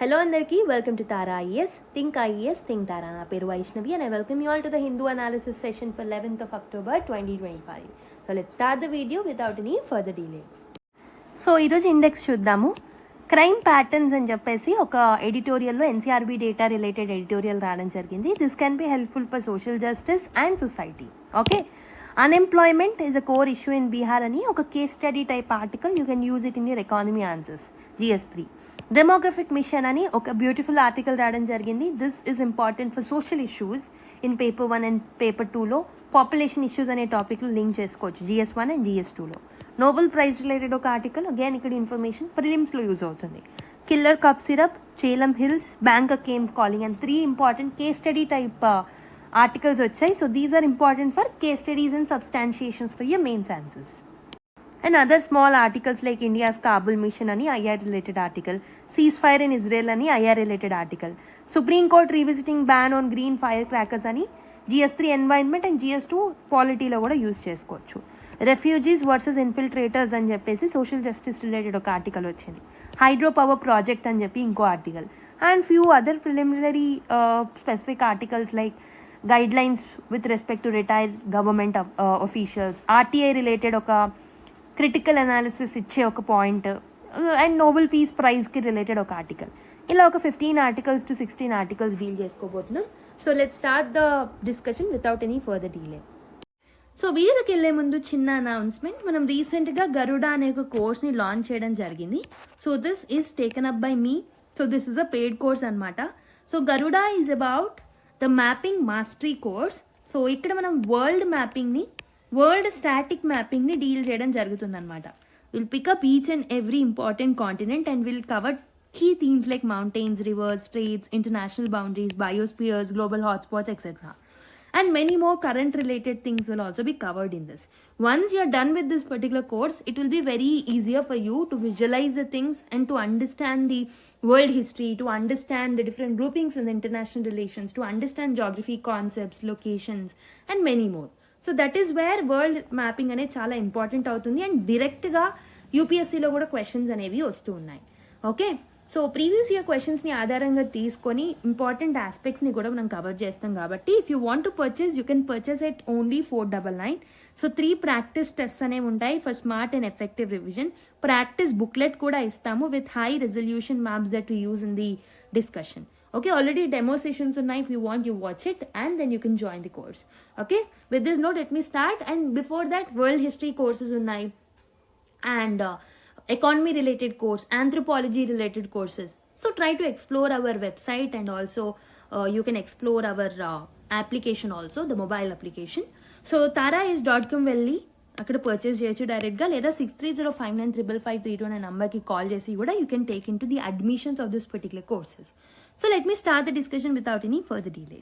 Hello Andarki, welcome to Tara IES, Think IES, Think Tara. Na peru Vaishnavi and I welcome you all to the Hindu analysis session for 11th of October 2025. So let's start the video without any further delay. So ఈరోజు index చూద్దాము. Crime patterns అని చెప్పేసి ఒక ఎడిటోరియల్లో NCRB data related editorial రావడం జరిగింది. This can be helpful for social justice and society. Okay, unemployment is a core issue in Bihar అని ఒక case study type article. You can use it in your economy answers GS3. Demographic mission అని ఒక beautiful article రావడం జరిగింది. This is important for social issues in paper 1 and paper 2లో population issues అనే టాపిక్లో link చేసుకోవచ్చు GS1 అండ్ GS2లో. Nobel prize related ఒక ఆర్టికల్, అగైన్ ఇక్కడ ఇన్ఫర్మేషన్ ప్రిలిమ్స్లో యూజ్ అవుతుంది. కిల్లర్ కఫ్ సిరప్, చేలం hills, bank came calling and 3 important case study type articles వచ్చాయి. So these are important for case studies and substantiations for your mains answers. And other small articles like India's Kabul mission ani IR related article, ceasefire in Israel ani IR related article, Supreme Court revisiting ban on green firecrackers ani GS3 environment and GS2 polity lo kuda use chesukochu. Refugees versus infiltrators అని చెప్పేసి social justice related ఒక article వచ్చింది. Hydro power project అని చెప్పి ఇంకో article, and few other preliminary specific articles like guidelines with respect to retired government officials, RTI related ఒక critical analysis ఇచ్చే ఒక పాయింట్, అండ్ నోబెల్ పీస్ ప్రైజ్కి related ఒక ఆర్టికల్. ఇలా ఒక 15 ఆర్టికల్స్ టు 16 ఆర్టికల్స్ డీల్ చేసుకోబోతున్నాం. So let start the discussion without any further delay. So వీడియోకి వెళ్ళే ముందు చిన్న అనౌన్స్మెంట్. మనం రీసెంట్గా గరుడా అనే ఒక కోర్స్ని లాంచ్ చేయడం జరిగింది. So this is taken up by me. So this is a paid course అనమాట. So Garuda is about the mapping mastery course. So ఇక్కడ మనం వరల్డ్ స్టాటిక్ మ్యాపింగ్ని డీల్ చేయడం జరుగుతుందన్నమాట. Will pick up each and every important continent and will cover key themes like mountains, rivers, straits, international boundaries, biospheres, global hotspots, etc. And many more current related things will also be covered in this. Once you are done with this particular course, it will be very easier for you to visualize the things and to understand the world history, to understand the different groupings in the international relations, to understand geography concepts, locations, and many more. So that is where world mapping అనేది చాలా important అవుతుంది. And డైరెక్ట్గా యూపీఎస్సీలో కూడా questions అనేవి వస్తూ ఉన్నాయి. Okay, so previous year క్వశ్చన్స్ని ఆధారంగా తీసుకొని ఇంపార్టెంట్ ఆస్పెక్ట్స్ని కూడా మనం కవర్ చేస్తాం కాబట్టి if you want to purchase you can purchase at only 499. So 3 practice tests అనేవి ఉంటాయి for smart and effective revision. Practice booklet కూడా ఇస్తాము with high resolution maps that we use in the discussion. Okay, already demo sessions ఉన్నాయి. If you want, you watch it and then you can join the course. Okay, with this note, let me start. And before that, world history courses ఉన్నాయి and economy related course, anthropology related courses. So try to explore our website and also you can explore our application also, the mobile application. So tarais.com వెళ్ళి అక్కడ purchase చేయొచ్చు డైరెక్ట్గా, లేదా 63059553 అనే నెంబర్కి call చేసి కూడా you can take in to the admissions of this particular courses. So let me start the discussion without any further delay.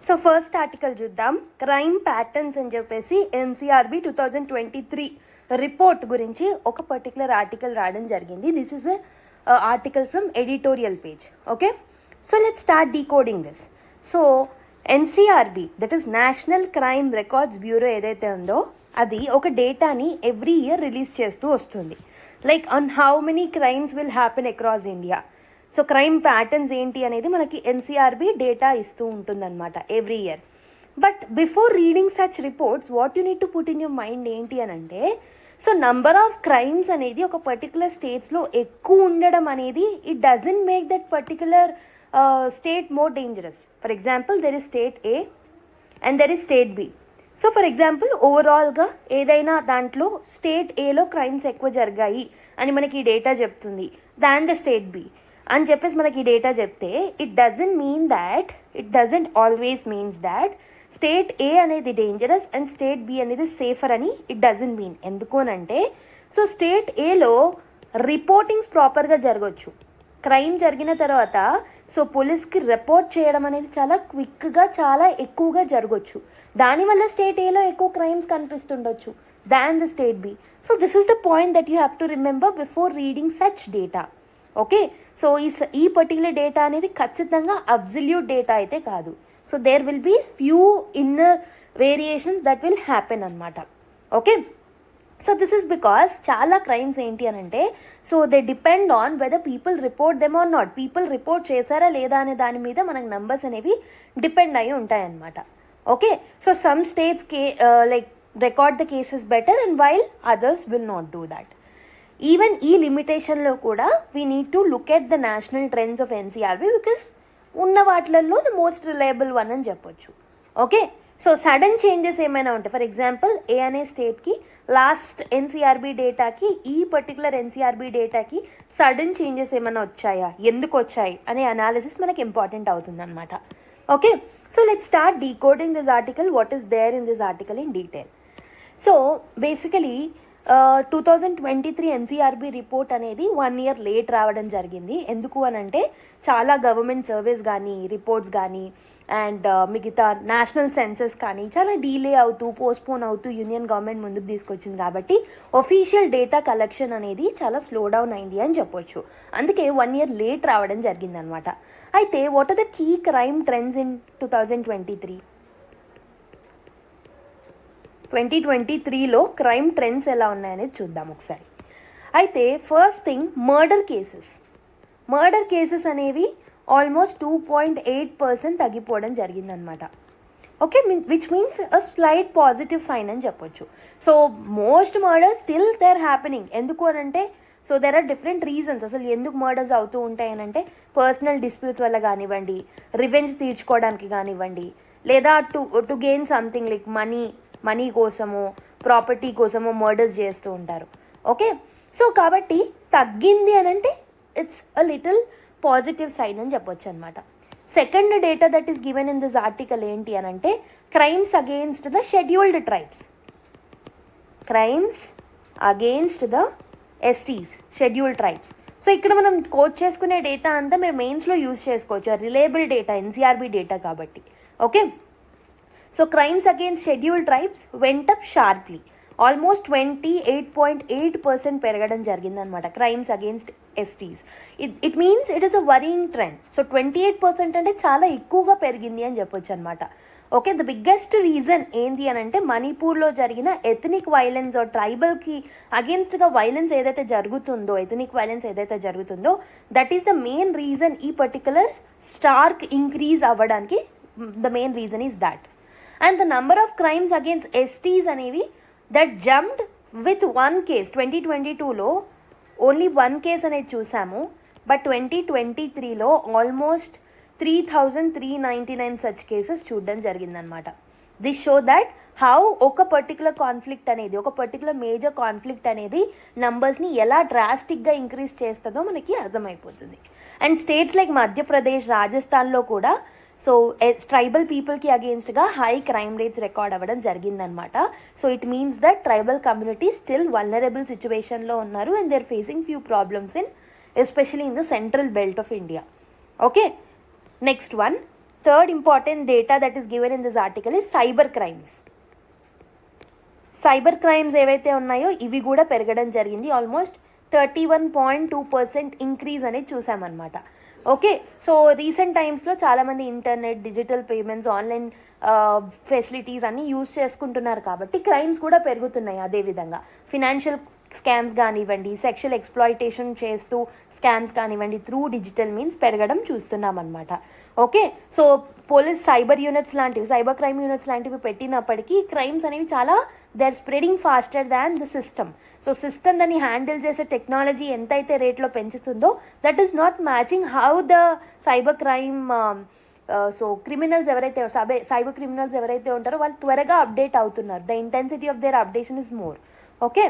So first article చూద్దాం. క్రైమ్ ప్యాటర్న్స్ అని చెప్పేసి ఎన్సీఆర్బీ 2023 రిపోర్ట్ గురించి ఒక పర్టికులర్ ఆర్టికల్ రావడం జరిగింది. This is article from editorial page. Okay, so let start decoding this. So NCRB, that is national crime records bureau ఏదైతే ఉందో అది ఒక డేటాని ఎవ్రీ ఇయర్ రిలీజ్ చేస్తూ వస్తుంది. Like on how many crimes will happen across India. So crime patterns ఏంటి అనేది మనకి ఎన్సీఆర్బీ డేటా ఇస్తూ ఉంటుందన్నమాట every year. But before reading such reports what you need to put in your mind ఏంటి అని అంటే, సో నంబర్ ఆఫ్ క్రైమ్స్ అనేది ఒక పర్టికులర్ స్టేట్స్లో ఎక్కువ ఉండడం అనేది it doesn't make that particular state more dangerous. For example there is state A and there is state B. So for example ఓవరాల్గా ఏదైనా దాంట్లో స్టేట్ ఏలో క్రైమ్స్ ఎక్కువ జరిగాయి అని మనకి ఈ డేటా చెప్తుంది దాన్ ద స్టేట్ బి అని చెప్పేసి మనకి ఈ డేటా చెప్తే it doesn't always means that state A అనేది డేంజరస్ అండ్ స్టేట్ బి అనేది సేఫర్ అని ఇట్ డజంట్ మీన్. ఎందుకు అని అంటే, సో స్టేట్ ఏలో రిపోర్టింగ్స్ ప్రాపర్గా జరగవచ్చు. క్రైమ్ జరిగిన తర్వాత సో పోలీస్కి రిపోర్ట్ చేయడం అనేది చాలా క్విక్గా చాలా ఎక్కువగా జరగవచ్చు. దానివల్ల స్టేట్ ఏలో ఎక్కువ క్రైమ్స్ కనిపిస్తుండొచ్చు than the state B. So this is the point that you have to remember before reading such data. Okay, so ఈ పర్టికులర్ డేటా అనేది ఖచ్చితంగా అబ్సల్యూట్ డేటా అయితే కాదు. So there will be few inner variations that will happen అనమాట. Okay, so this is because చాలా crimes ఏంటి అని అంటే, so they depend on whether people report them or not. People report చేశారా లేదా అనే దాని మీద మనకు నంబర్స్ అనేవి డిపెండ్ అయి ఉంటాయన్నమాట. Okay, so some states like record the cases better and while others will not do that. Even ఈ లిమిటేషన్లో కూడా we need to look at the national trends of NCRB, because ఉన్న వాటిలలో ద మోస్ట్ రిలయబుల్ వన్ అని చెప్పొచ్చు. Okay, so sudden changes ఏమైనా ఉంటాయి. For example ఏ అనే స్టేట్కి లాస్ట్ ఎన్సీఆర్బీ డేటాకి ఈ పర్టికులర్ ఎన్సీఆర్బీ డేటాకి సడన్ చేంజెస్ ఏమైనా వచ్చాయా, ఎందుకు వచ్చాయి అనే అనాలిసిస్ మనకి ఇంపార్టెంట్ అవుతుంది అనమాట. Okay, so let's start decoding this article, what is there in this article in detail. So basically 2023 NCRB report అనేది 1 year లేట్ రావడం జరిగింది. ఎందుకు అని అంటే చాలా గవర్నమెంట్ సర్వీస్ కానీ రిపోర్ట్స్ కానీ అండ్ మిగతా నేషనల్ సెన్సస్ కానీ చాలా డీలే అవుతూ పోస్ట్పోన్ అవుతూ యూనియన్ గవర్నమెంట్ ముందుకు తీసుకొచ్చింది కాబట్టి ఒఫీషియల్ డేటా కలెక్షన్ అనేది చాలా స్లో డౌన్ అయింది అని చెప్పొచ్చు. అందుకే 1 year లేట్ రావడం జరిగిందనమాట. అయితే what are the key crime trends in 2023? 2023లో క్రైమ్ ట్రెండ్స్ ఎలా ఉన్నాయనేది చూద్దాం ఒకసారి. అయితే ఫస్ట్ థింగ్ మర్డర్ కేసెస్ అనేవి ఆల్మోస్ట్ 2.8% తగ్గిపోవడం జరిగిందనమాట. Okay, which means a slight positive sign అని చెప్పొచ్చు. So most murders still they are happening. ఎందుకు అని అంటే so there are different reasons అసలు ఎందుకు మర్డర్స్ అవుతూ ఉంటాయని అంటే పర్సనల్ డిస్ప్యూట్స్ వల్ల కానివ్వండి, రివెంజ్ తీర్చుకోవడానికి కానివ్వండి, లేదా to gain something like money కోసమో ప్రాపర్టీ కోసమో మర్డర్స్ చేస్తూ ఉంటారు. ఓకే, సో కాబట్టి తగ్గింది అని అంటే it's a little positive sign అని చెప్పొచ్చు అనమాట. Second data that is given in this article ఏంటి అని అంటే crimes against the scheduled tribes, crimes against the STs, scheduled tribes. So ఇక్కడ మనం కోట్ చేసుకునే డేటా అంతా మీరు మెయిన్స్లో యూజ్ చేసుకోవచ్చు, రిలయబుల్ డేటా ఎన్సీఆర్బీ డేటా కాబట్టి. Okay, so crimes against scheduled tribes went up sharply, almost 28.8% పెరగడం జరిగిందనమాట crimes against STs. It means it is a worrying trend. So 28% అంటే చాలా ఎక్కువగా పెరిగింది అని చెప్పొచ్చు అనమాట. ఓకే, ద బిగ్గెస్ట్ రీజన్ ఏంటి అని అంటే మణిపూర్లో జరిగిన ఎథనిక్ వైలెన్స్ ట్రైబల్కి అగెన్స్ట్గా వైలెన్స్ ఏదైతే జరుగుతుందో, ఎథనిక్ వైలెన్స్ ఏదైతే జరుగుతుందో that is the main reason. ఈ పర్టికులర్ స్టార్క్ ఇంక్రీజ్ అవ్వడానికి the main reason is that. And the number of crimes against STs అనేవి దట్ జంప్డ్ విత్ 1 case. 2022లో ఓన్లీ 1 case అనేది చూసాము, బట్ 2023లో ఆల్మోస్ట్ 3,399 సచ్ కేసెస్ చూడడం జరిగిందనమాట. దిస్ షో దట్ హౌ ఒక పర్టికులర్ కాన్ఫ్లిక్ట్ అనేది, ఒక పర్టికులర్ మేజర్ కాన్ఫ్లిక్ట్ అనేది నంబర్స్ని ఎలా డ్రాస్టిక్గా ఇంక్రీజ్ చేస్తుందో మనకి అర్థమైపోతుంది. అండ్ స్టేట్స్ లైక్ మధ్యప్రదేశ్, రాజస్థాన్లో కూడా సో ట్రైబల్ పీపుల్కి అగేన్స్ట్గా హై క్రైమ్ రేట్స్ రికార్డ్ అవ్వడం జరిగిందనమాట. So it means that tribal community still vulnerable సిచ్యువేషన్లో ఉన్నారు and they are facing few problems in especially in the central belt of India. Okay, next one, third important data that is given in this article is cyber crimes. Cyber crimes ఏవైతే ఉన్నాయో ఇవి కూడా పెరగడం జరిగింది. Almost 31.2% increase అనేది చూసామన్నమాట. Okay, so recent టైమ్స్లో చాలామంది internet, digital payments, online facilities అన్నీ యూజ్ చేసుకుంటున్నారు కాబట్టి క్రైమ్స్ కూడా పెరుగుతున్నాయి. అదేవిధంగా ఫినాన్షియల్ స్కామ్స్ కానివ్వండి, సెక్షువల్ ఎక్స్ప్లాయిటేషన్ చేస్తూ స్కామ్స్ కానివ్వండి త్రూ డిజిటల్ మీన్స్ పెరగడం చూస్తున్నాం అనమాట. Okay, so police cyber units లాంటివి, సైబర్ క్రైమ్ యూనిట్స్ లాంటివి పెట్టినప్పటికీ క్రైమ్స్ అనేవి చాలా they are spreading faster than the system. So system దాన్ని హ్యాండిల్ చేసే టెక్నాలజీ ఎంతైతే రేట్లో పెంచుతుందో that is not matching how the cyber crime so criminals ఎవరైతే సైబర్ క్రిమినల్స్ ఎవరైతే ఉంటారో వాళ్ళు త్వరగా అప్డేట్ అవుతున్నారు. The intensity of their updation is more. Okay,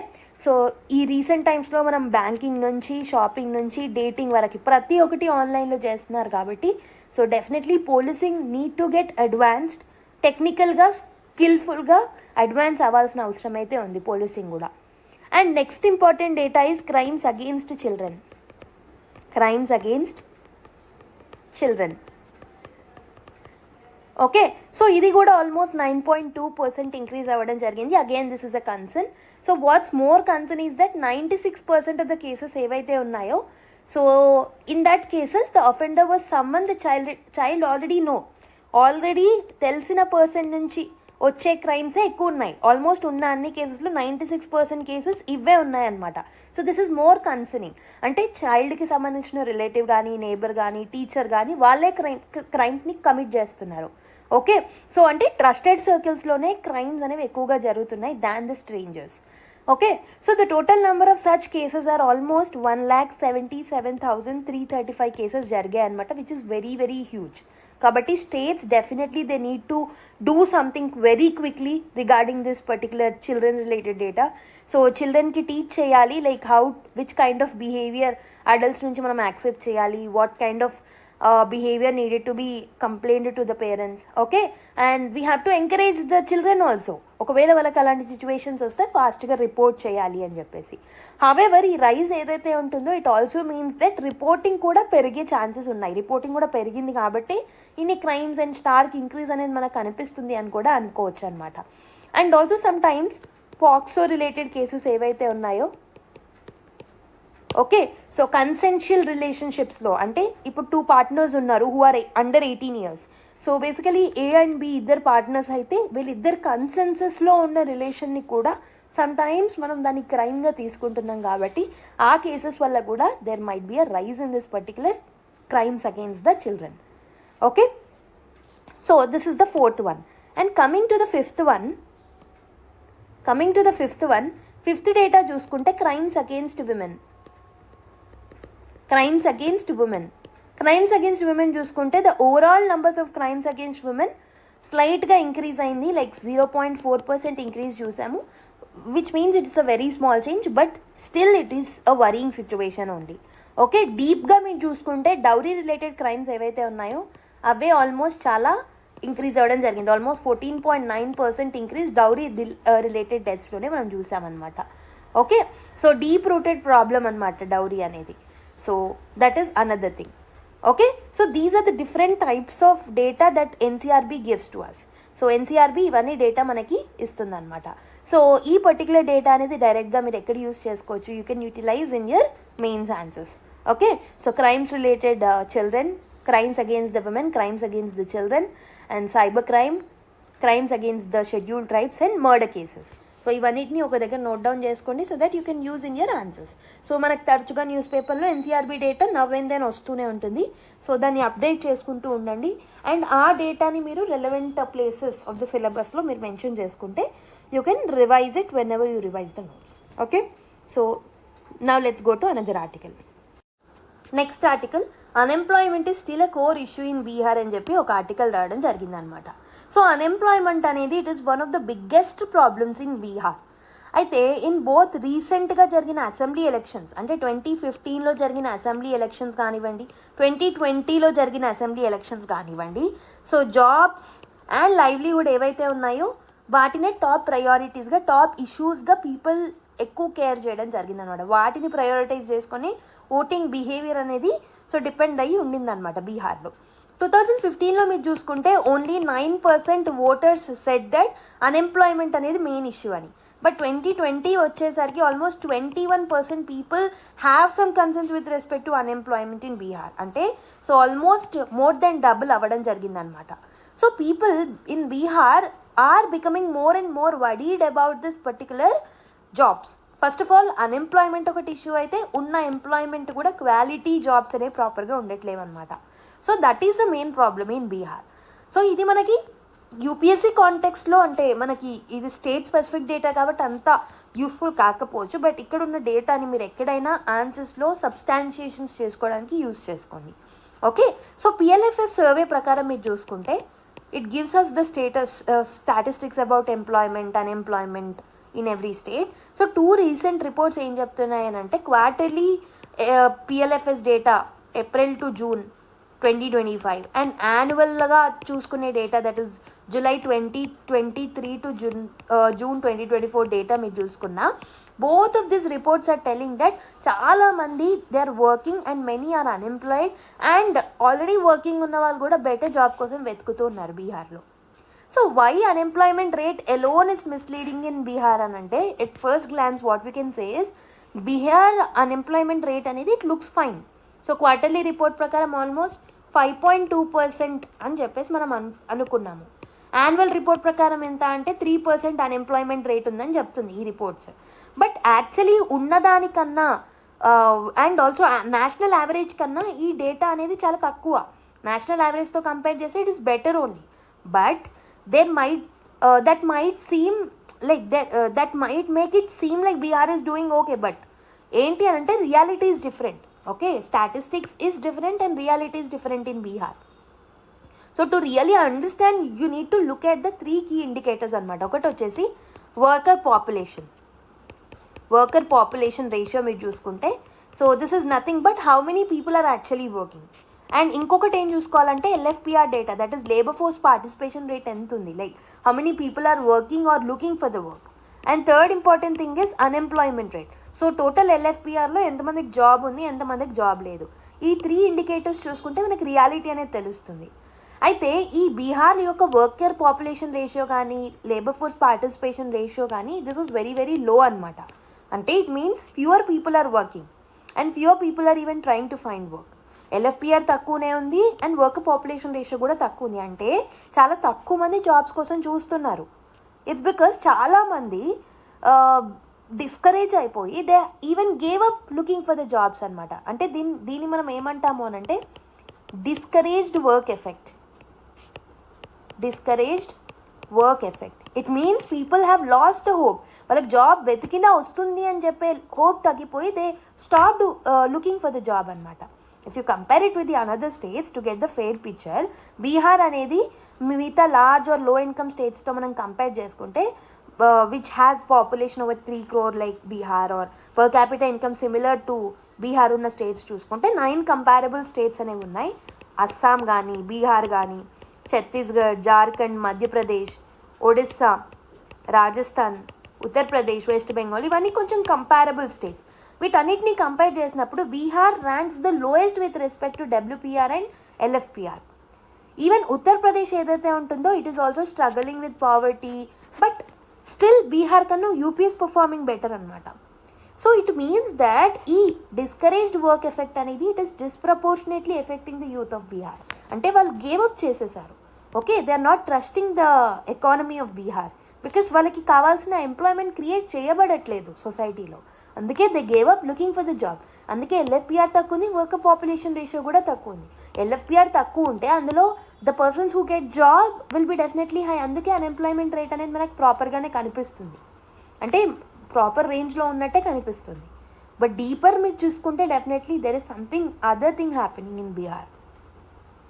so ఈ రీసెంట్ టైమ్స్లో మనం బ్యాంకింగ్ నుంచి, షాపింగ్ నుంచి, డేటింగ్ వరకు ప్రతి ఒక్కటి ఆన్లైన్లో చేస్తున్నారు కాబట్టి so definitely policing need to get advanced, టెక్నికల్గా స్కిల్ఫుల్గా అడ్వాన్స్ అవ్వాల్సిన అవసరం అయితే ఉంది పోలీసింగ్ కూడా. And next important data is crimes against children. Crimes against children. Okay, సో ఇది కూడా ఆల్మోస్ట్ 9.2% ఇంక్రీజ్ అవ్వడం జరిగింది. Again this is a concern. So what's more concern is that 96% of the cases ఏవైతే ఉన్నాయో so in that cases the offender was someone the child already తెలిసిన person నుంచి వచ్చే క్రైమ్సే ఎక్కువ ఉన్నాయి. ఆల్మోస్ట్ ఉన్న అన్ని కేసెస్లో 96% కేసెస్ ఇవే ఉన్నాయన్నమాట. So this is more concerning. అంటే చైల్డ్కి సంబంధించిన రిలేటివ్ కానీ, నేబర్ కానీ, టీచర్ కానీ వాళ్ళే క్రైమ్స్ని కమిట్ చేస్తున్నారు. ఓకే, సో అంటే ట్రస్టెడ్ సర్కిల్స్లోనే క్రైమ్స్ అనేవి ఎక్కువగా జరుగుతున్నాయి than the strangers. Okay, so the total number of such cases are almost 1,77,335 cases జరిగాయి అనమాట, which is very very huge. కాబట్టి states definitely they need to do something very quickly regarding this particular children related data. So చిల్డ్రన్కి teach చేయాలి like how which kind of behaviour adults నుంచి మనం accept చేయాలి, what kind of behavior needed to be complained to the parents. Okay, and we have to encourage the children also. ఒకవేళ వాళ్ళకి అలాంటి situations వస్తే ఫాస్ట్గా రిపోర్ట్ చేయాలి అని చెప్పేసి. హవెవర్ ఈ రైజ్ ఏదైతే ఉంటుందో it also means that reporting కూడా పెరిగే ఛాన్సెస్ ఉన్నాయి. రిపోర్టింగ్ కూడా పెరిగింది కాబట్టి ఇన్ని క్రైమ్స్ అండ్ స్టార్క్ ఇంక్రీజ్ అనేది మనకు కనిపిస్తుంది అని కూడా అనుకోవచ్చు అనమాట. And also some times POCSO related cases ఏవైతే ఉన్నాయో, ఓకే, సో కన్సెన్షియల్ రిలేషన్షిప్స్లో అంటే ఇప్పుడు 2 పార్ట్నర్స్ ఉన్నారు who are under 18 years. So basically A and B ఇద్దరు పార్ట్నర్స్ అయితే వీళ్ళిద్దరు కన్సెన్సస్లో ఉన్న రిలేషన్ని కూడా సమ్ టైమ్స్ మనం దాన్ని క్రైమ్గా తీసుకుంటున్నాం. కాబట్టి ఆ కేసెస్ వల్ల కూడా there might be a rise in this particular crimes against the children. Okay, so this is the 4th one. And coming to the fifth one, fifth data చూసుకుంటే crimes against women. Crimes against women చూసుకుంటే the overall numbers of crimes against women స్లైట్గా increase అయింది, like 0.4% increase చూసాము, which means it's a very small change, but still it is a worrying situation only. Okay, డీప్గా మీరు చూసుకుంటే dowry related crimes ఏవైతే ఉన్నాయో అవే almost చాలా ఇంక్రీజ్ అవ్వడం జరిగింది. ఆల్మోస్ట్ 14.9% ఇంక్రీజ్ డౌరీ రిలేటెడ్ డెత్స్లోనే మనం చూసామన్నమాట. Okay, so deep rooted problem అనమాట డౌరీ అనేది. So that is another thing. Okay, so these are the different types of data that NCRB gives to us. So NCRB ఇవన్నీ data మనకి ఇస్తుంది అనమాట. So ఈ పర్టికులర్ డేటా అనేది డైరెక్ట్గా మీరు ఎక్కడ యూస్ చేసుకోవచ్చు, you can utilize in your mains answers. Okay, so crimes related children, crimes against the women, crimes against the children, and cyber crime, crimes against the scheduled tribes and murder cases. So ఇవన్నిటిని ఒక దగ్గర note down చేసుకోండి so that you can use in your answers. So మనకు తరచుగా news పేపర్లో NCRB data now and then వస్తూనే ఉంటుంది. So దాన్ని అప్డేట్ చేసుకుంటూ ఉండండి. అండ్ ఆ డేటాని మీరు రెలవెంట్ ప్లేసెస్ ఆఫ్ ద సిలబస్లో మీరు మెన్షన్ చేసుకుంటే you can revise it when ever you revise the notes. Okay, so now let's go to another article. Next article, unemployment is still a core issue in Bihar అని చెప్పి ఒక article రావడం జరిగిందనమాట. So unemployment అనేది it is one of the biggest problems in Bihar. అయితే in both రీసెంట్గా జరిగిన assembly elections, అంటే 2015లో జరిగిన అసెంబ్లీ ఎలక్షన్స్ కానివ్వండి, 2020లో జరిగిన అసెంబ్లీ ఎలక్షన్స్ కానివ్వండి, సో జాబ్స్ అండ్ లైవ్లీహుడ్ ఏవైతే ఉన్నాయో వాటినే టాప్ ప్రయారిటీస్గా, టాప్ ఇష్యూస్గా పీపుల్ ఎక్కువ కేర్ చేయడం జరిగిందనమాట. వాటిని ప్రయారిటైజ్ చేసుకొని ఓటింగ్ బిహేవియర్ అనేది సో డిపెండ్ అయ్యి ఉండిందనమాట బీహార్లో. 2015లో మీరు చూసుకుంటే only 9% voters said that unemployment అనేది మెయిన్ ఇష్యూ అని. బట్ 2020 వచ్చేసరికి almost 21% people have some concerns with respect to unemployment in Bihar. అంటే so almost more than double అవ్వడం జరిగిందనమాట. So people in Bihar are becoming more and more worried about this particular jobs. First of all unemployment ఒకటి issue అయితే ఉన్న employment కూడా quality jobs అనేవి ప్రాపర్గా ఉండట్లేవు అనమాట. So that is the main problem in Bihar. So ఇది మనకి యూపీఎస్సీ కాంటెక్స్లో అంటే మనకి ఇది స్టేట్ స్పెసిఫిక్ డేటా కాబట్టి అంత యూస్ఫుల్ కాకపోవచ్చు, బట్ ఇక్కడ ఉన్న డేటాని మీరు ఎక్కడైనా ఆన్సర్స్లో సబ్స్టాన్షియేషన్స్ చేసుకోవడానికి యూజ్ చేసుకోండి. ఓకే, సో పిఎల్ఎఫ్ఎస్ సర్వే ప్రకారం మీరు చూసుకుంటే it gives us the statistics about employment, unemployment in every state. So 2 recent reports ఏం చెప్తున్నాయని అంటే quarterly PLFS data April to June 2025 and యాన్యువల్గా చూసుకునే data that is July 2023 to June 2024 data మీరు చూసుకున్నా, both of this reports are telling that చాలామంది they are working and many are unemployed and already working ఉన్న వాళ్ళు కూడా better job కోసం వెతుకుతూ ఉన్నారు బీహార్లో. So why unemployment rate alone is misleading in Bihar అని అంటే at first glance what we can say is Bihar unemployment rate అనేది it looks fine. So quarterly report ప్రకారం ఆల్మోస్ట్ 5.2% అని చెప్పేసి మనం అనుకున్నాము. యాన్యువల్ రిపోర్ట్ ప్రకారం ఎంత అంటే 3% అన్ఎంప్లాయ్మెంట్ రేట్ ఉందని చెప్తుంది ఈ రిపోర్ట్స్. బట్ యాక్చువల్లీ ఉన్నదానికన్నా అండ్ ఆల్సో నేషనల్ యావరేజ్ కన్నా ఈ డేటా అనేది చాలా తక్కువ. నేషనల్ యావరేజ్తో కంపేర్ చేస్తే it is better only. But that might seem like that might make it seem like Bihar is doing okay. But ఏంటి అని అంటే reality is different. Okay, statistics is different and reality is different in Bihar. So to really understand you need to look at the 3 key indicators అనమాట. ఒకటి వచ్చేసి worker population ratio మీరు చూసుకుంటే, so this is nothing but how many people are actually working. And ఇంకొకటి ఏం చూసుకోవాలంటే LFPR data, that is labour force participation rate ఎంత ఉంది, like how many people are working or looking for the work. And third important thing is unemployment rate. So total LFPRలో ఎంతమందికి job ఉంది, ఎంతమందికి job లేదు. ఈ 3 ఇండికేటర్స్ చూసుకుంటే మనకి రియాలిటీ అనేది తెలుస్తుంది. అయితే ఈ బీహార్ యొక్క వర్కర్ పాపులేషన్ రేషియో కానీ లేబర్ ఫోర్స్ పార్టిసిపేషన్ రేషియో కానీ this is very very low అనమాట. అంటే it means fewer people are working and fewer people are even trying to find work. LFPR తక్కువనే ఉంది అండ్ వర్కర్ పాపులేషన్ రేషియో కూడా తక్కువ ఉంది. అంటే చాలా తక్కువ మంది జాబ్స్ కోసం చూస్తున్నారు. ఇట్స్ బికాస్ చాలామంది డిస్కరేజ్ అయిపోయి they even gave up looking for the jobs అనమాట. అంటే దీన్ని మనం ఏమంటాము అని అంటే discouraged work effect. It means people have lost the hope. వాళ్ళకి జాబ్ వెతికినా వస్తుంది అని చెప్పే హోప్ తగ్గిపోయి they stopped looking for the job అనమాట. If you compare it with the another states to get the fair picture, Bihar అనేది మిగతా large or low income స్టేట్స్తో మనం కంపేర్ చేసుకుంటే which has population over 3 crore like Bihar or per capita income similar to Bihar ఉన్న states చూసుకుంటే 9 comparable states అనేవి ఉన్నాయి. అస్సాం కానీ, బీహార్ కానీ, ఛత్తీస్గఢ్, జార్ఖండ్, మధ్యప్రదేశ్, ఒడిస్సా, రాజస్థాన్, ఉత్తరప్రదేశ్, వెస్ట్ బెంగాల్, ఇవన్నీ కొంచెం కంపారబుల్ స్టేట్స్. వీటన్నిటిని కంపేర్ చేసినప్పుడు Bihar ranks the lowest with respect to WPR and LFPR. Even Uttar Pradesh ఏదైతే ఉంటుందో it is also struggling with poverty, but still Bihar కన్నా యూపీఎస్ పర్ఫార్మింగ్ బెటర్ అనమాట. సో ఇట్ మీన్స్ దాట్ ఈ డిస్కరేజ్డ్ వర్క్ ఎఫెక్ట్ అనేది it is disproportionately affecting the youth of Bihar. అంటే వాళ్ళు gave up చేసేసారు. Okay, they are not trusting the economy of Bihar because వాళ్ళకి కావాల్సిన employment create చేయబడట్లేదు సొసైటీలో. అందుకే they gave up looking for the job. అందుకే LFPR తక్కువ ఉంది, వర్కర్ పాపులేషన్ రేషియో కూడా తక్కువ ఉంది. LFPR తక్కువ ఉంటే అందులో the persons who get job will be definitely high. అందుకే అన్ఎంప్లాయ్మెంట్ రేట్ అనేది మనకు ప్రాపర్గానే కనిపిస్తుంది, అంటే ప్రాపర్ రేంజ్లో ఉన్నట్టే కనిపిస్తుంది. బట్ డీపర్ మీరు చూసుకుంటే definitely there is something other thing happening in Bihar.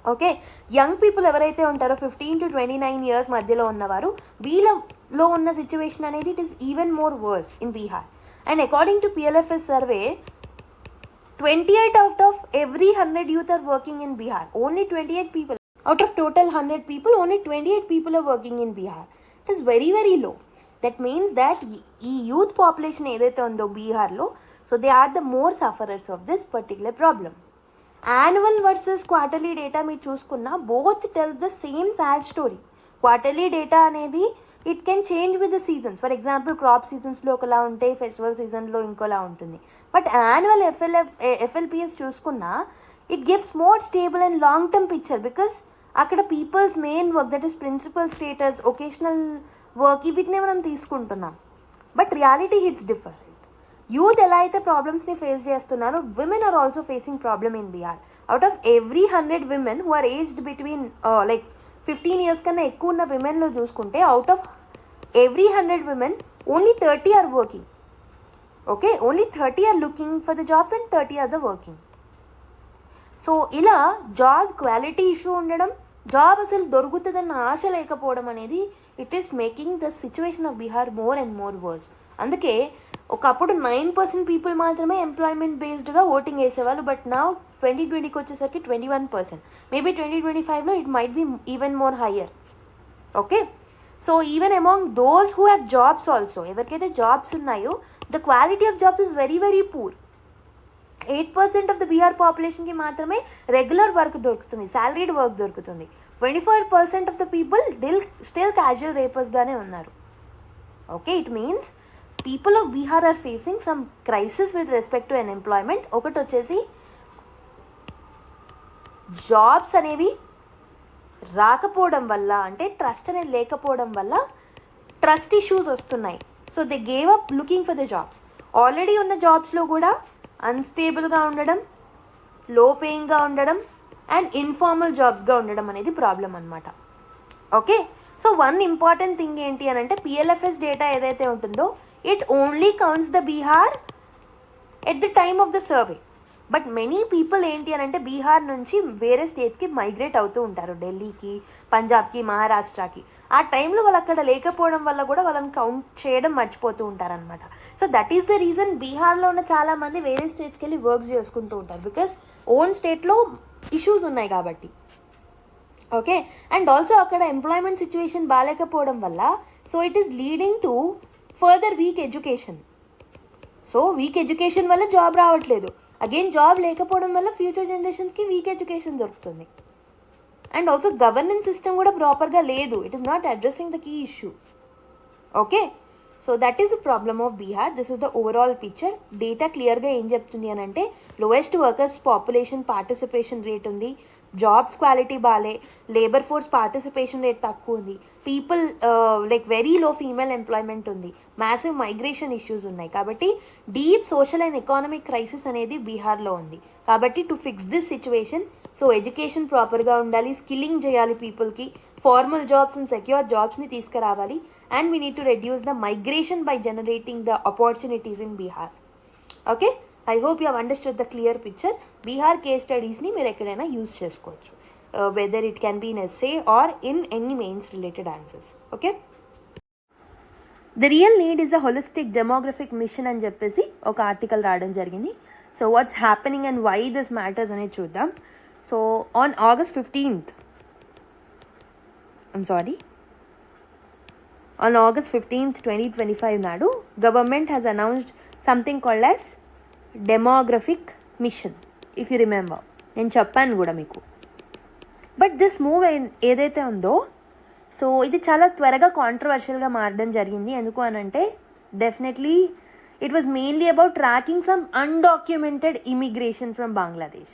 Okay, young people ఎవరైతే ఉంటారో 15 to 29 years మధ్యలో ఉన్నవారు, వీళ్ళలో ఉన్న సిచ్యువేషన్ అనేది it is even more worse in Bihar. And according to PLFS survey 28 out of every 100 youth are working in Bihar. Only 28 people. Out of total 100 people, only 28 people are working in Bihar. It is very, very low. That means that ఈ youth population ఏదైతే ఉందో బీహార్లో, so they are the more sufferers of this particular problem. Annual versus quarterly data మీరు చూసుకున్నా both tell the same sad story. Quarterly data అనేది it can change with the seasons. For example crop సీజన్స్లో ఒకలా ఉంటే festival సీజన్లో ఇంకోలా ఉంటుంది. But annual FLPS చూసుకున్నా it gives more stable and long term picture because అక్కడ people's main work that is principal status, occasional work వీటినే మనం తీసుకుంటున్నాం. But reality hits different. Youth ఎలా అయితే ప్రాబ్లమ్స్ని ఫేస్ చేస్తున్నారో women are also facing problem in Bihar. Out of every 100 women who are aged between 15 years కన్నా ఎక్కువ ఉన్న విమెన్లో చూసుకుంటే out of every 100 women only 30 are working. Okay, only 30 are looking for the jobs and 30 are the working. So ఇలా job quality issue ఉండడం, job అసలు దొరుకుతుందన్న ఆశ లేకపోవడం అనేది it is making the situation of Bihar more and more worse. అందుకే ఒకప్పుడు 9% people మాత్రమే ఎంప్లాయ్మెంట్ బేస్డ్గా ఓటింగ్ వేసేవాళ్ళు. బట్ నా 2020కి వచ్చేసరికి 21%. మేబీ 2025లో it might be even more higher. Okay, so even among those who have jobs also, ఎవరికైతే జాబ్స్ ఉన్నాయో the quality of jobs is very very poor. 8% of the Bihar పాపులేషన్కి మాత్రమే రెగ్యులర్ వర్క్ దొరుకుతుంది, శాలరీడ్ వర్క్ దొరుకుతుంది. 24% of the people still casual రేపర్స్గానే ఉన్నారు. Okay, it means people of Bihar are facing some crisis with respect to unemployment. ఒకటి వచ్చేసి jobs అనేవి రాకపోవడం వల్ల, అంటే ట్రస్ట్ అనేది లేకపోవడం వల్ల ట్రస్ట్ ఇష్యూస్ వస్తున్నాయి. So they gave up looking for the jobs. Already ఉన్న జాబ్స్లో కూడా అన్స్టేబుల్గా ఉండడం, లో పేయింగ్గా ఉండడం అండ్ ఇన్ఫార్మల్ జాబ్స్గా ఉండడం అనేది ప్రాబ్లం అనమాట. Okay, so one important thing ఏంటి అని అంటే పిఎల్ఎఫ్ఎస్ డేటా ఏదైతే ఉంటుందో it only counts the Bihar at the time of the survey. But many people ఏంటి అని అంటే బీహార్ నుంచి వేరే స్టేట్స్కి మైగ్రేట్ అవుతూ ఉంటారు, ఢిల్లీకి, పంజాబ్కి, మహారాష్ట్రకి. ఆ టైంలో వాళ్ళు అక్కడ లేకపోవడం వల్ల కూడా వాళ్ళని కౌంట్ చేయడం మర్చిపోతూ ఉంటారనమాట. So that is the reason బీహార్లో ఉన్న చాలామంది వేరే స్టేట్స్కి వెళ్ళి వర్క్స్ చేసుకుంటూ ఉంటారు, బికాస్ ఓన్ స్టేట్లో ఇష్యూస్ ఉన్నాయి కాబట్టి. ఓకే, అండ్ ఆల్సో అక్కడ ఎంప్లాయ్మెంట్ సిచ్యువేషన్ బాగాలేకపోవడం వల్ల so it is leading to further weak education. So weak education వల్ల జాబ్ రావట్లేదు, అగైన్ జాబ్ లేకపోవడం వల్ల ఫ్యూచర్ జనరేషన్స్కి వీక్ ఎడ్యుకేషన్ దొరుకుతుంది. అండ్ ఆల్సో గవర్నెన్స్ సిస్టమ్ కూడా ప్రాపర్గా లేదు, it is not addressing the key issue. Okay, so that is the problem of Bihar. This is the overall picture. Data క్లియర్గా ఏం చెప్తుంది అని అంటే lowest workers population participation rate ఉంది, జాబ్స్ క్వాలిటీ బాలే, లేబర్ ఫోర్స్ పార్టిసిపేషన్ రేట్ తక్కువ ఉంది, people like very low female employment ఉంది, మ్యాసివ్ మైగ్రేషన్ ఇష్యూస్ ఉన్నాయి. కాబట్టి deep social and economic crisis అనేది బీహార్లో ఉంది. కాబట్టి to fix this situation, so education ప్రాపర్గా ఉండాలి, స్కిల్లింగ్ చేయాలి పీపుల్కి, ఫార్మల్ జాబ్స్ అండ్ సెక్యూర్ జాబ్స్ని తీసుకురావాలి, and we need to reduce the migration by generating the opportunities in Bihar. Okay, I hope you have understood the clear picture. Bihar case స్టడీస్ని మీరు ఎక్కడైనా use చేసుకోవచ్చు, whether it can be in essay or in any mains related answers. Okay, the real need is a holistic demographic mission అని చెప్పేసి ఒక article రాయడం జరిగింది. So what's happening and why this matters అనేది చూద్దాం. So on August 15th, on August 15th, 2025 నాడు government has announced something called as demographic mission. If you remember, నేను చెప్పాను కూడా మీకు. బట్ దిస్ మూవ్ ఏదైతే ఉందో సో ఇది చాలా త్వరగా కాంట్రవర్షియల్గా మారడం జరిగింది. ఎందుకు అని అంటే definitely it was mainly about tracking some undocumented immigration from Bangladesh.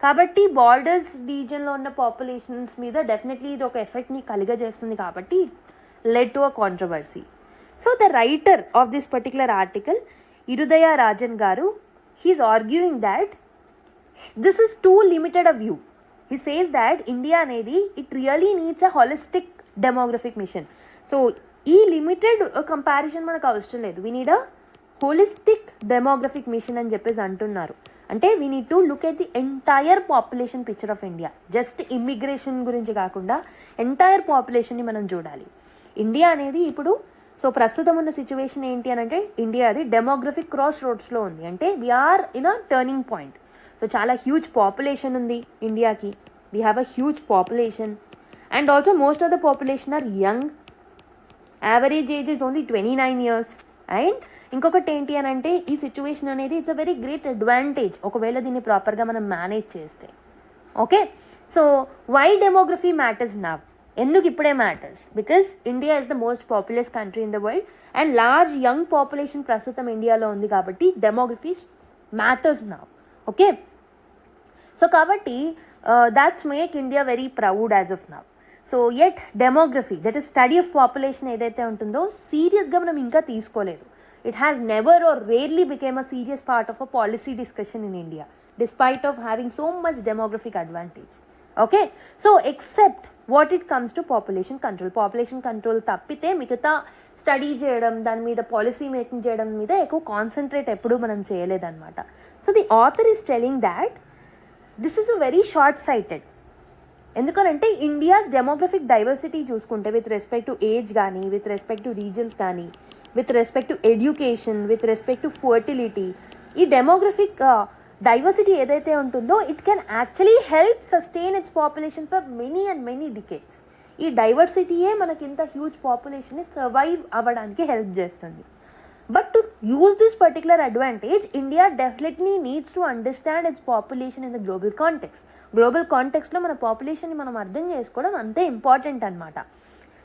కాబట్టి బార్డర్స్ రీజన్లో ఉన్న పాపులేషన్స్ మీద డెఫినెట్లీ ఇది ఒక ఎఫెక్ట్ని కలిగజేస్తుంది. కాబట్టి led to a controversy. So the writer of this particular article, Irudaya Rajan Garu, he is arguing that this is too limited a view. He says that India anedi it really needs a holistic demographic mission. So ee limited comparison manaku avasram ledu, we need a holistic demographic mission అని చెప్పేసి అంటున్నారు. అంటే we need to look at the entire population picture of India. Just immigration గురించి కాకుండా entire పాపులేషన్ని మనం చూడాలి. India అనేది ఇప్పుడు సో ప్రస్తుతం ఉన్న సిచ్యువేషన్ ఏంటి అని అంటే ఇండియా అది డెమోగ్రఫిక్ క్రాస్ రోడ్స్లో ఉంది. అంటే we're in a turning point. So చాలా హ్యూజ్ పాపులేషన్ ఉంది ఇండియాకి, we have a huge population and also most of the population are young. Average age is only 29 years. And ఇంకొకటి ఏంటి అని అంటే ఈ సిచ్యువేషన్ అనేది it's a very great advantage ఒకవేళ దీన్ని ప్రాపర్గా మనం మేనేజ్ చేస్తే. Okay, so why demography matters now? ఎందుకు ఇప్పుడే matters? Because India is the most populous country in the world and large young population ప్రస్తుతం ఇండియాలో ఉంది. కాబట్టి demography matters now. Okay, so కాబట్టి that's make India very proud as of now. So yet demography, that is study of population ఏదైతే ఉంటుందో సీరియస్గా మనం ఇంకా తీసుకోలేదు. It has never or rarely became a serious part of a policy discussion in India despite of having so much demographic advantage. Okay, so except what it comes to population control. Population control తప్పితే మిగతా study చేయడం, దాని మీద policy making చేయడం మీద ఎక్కువ concentrate ఎప్పుడూ మనం చేయలేదన్నమాట. So the author is telling that this is a very short sighted. ఎందుకనంటే ఇండియాస్ డెమోగ్రఫిక్ డైవర్సిటీ చూసుకుంటే విత్ రెస్పెక్ట్ టు ఏజ్ కానీ, విత్ రెస్పెక్ట్ టు రీజన్స్ కానీ, with respect to education, with respect to fertility, ఈ demographic diversity ఏదైతే ఉంటుందో it can actually help sustain its population for many and many decades. ఈ డైవర్సిటీయే మనకి ఇంత హ్యూజ్ పాపులేషన్ని సర్వైవ్ అవ్వడానికి హెల్ప్ చేస్తుంది. But to use this particular advantage India definitely needs to understand its population in the global context. Global కాంటెక్స్లో మన పాపులేషన్ని మనం అర్థం చేసుకోవడం అంతే ఇంపార్టెంట్ అనమాట.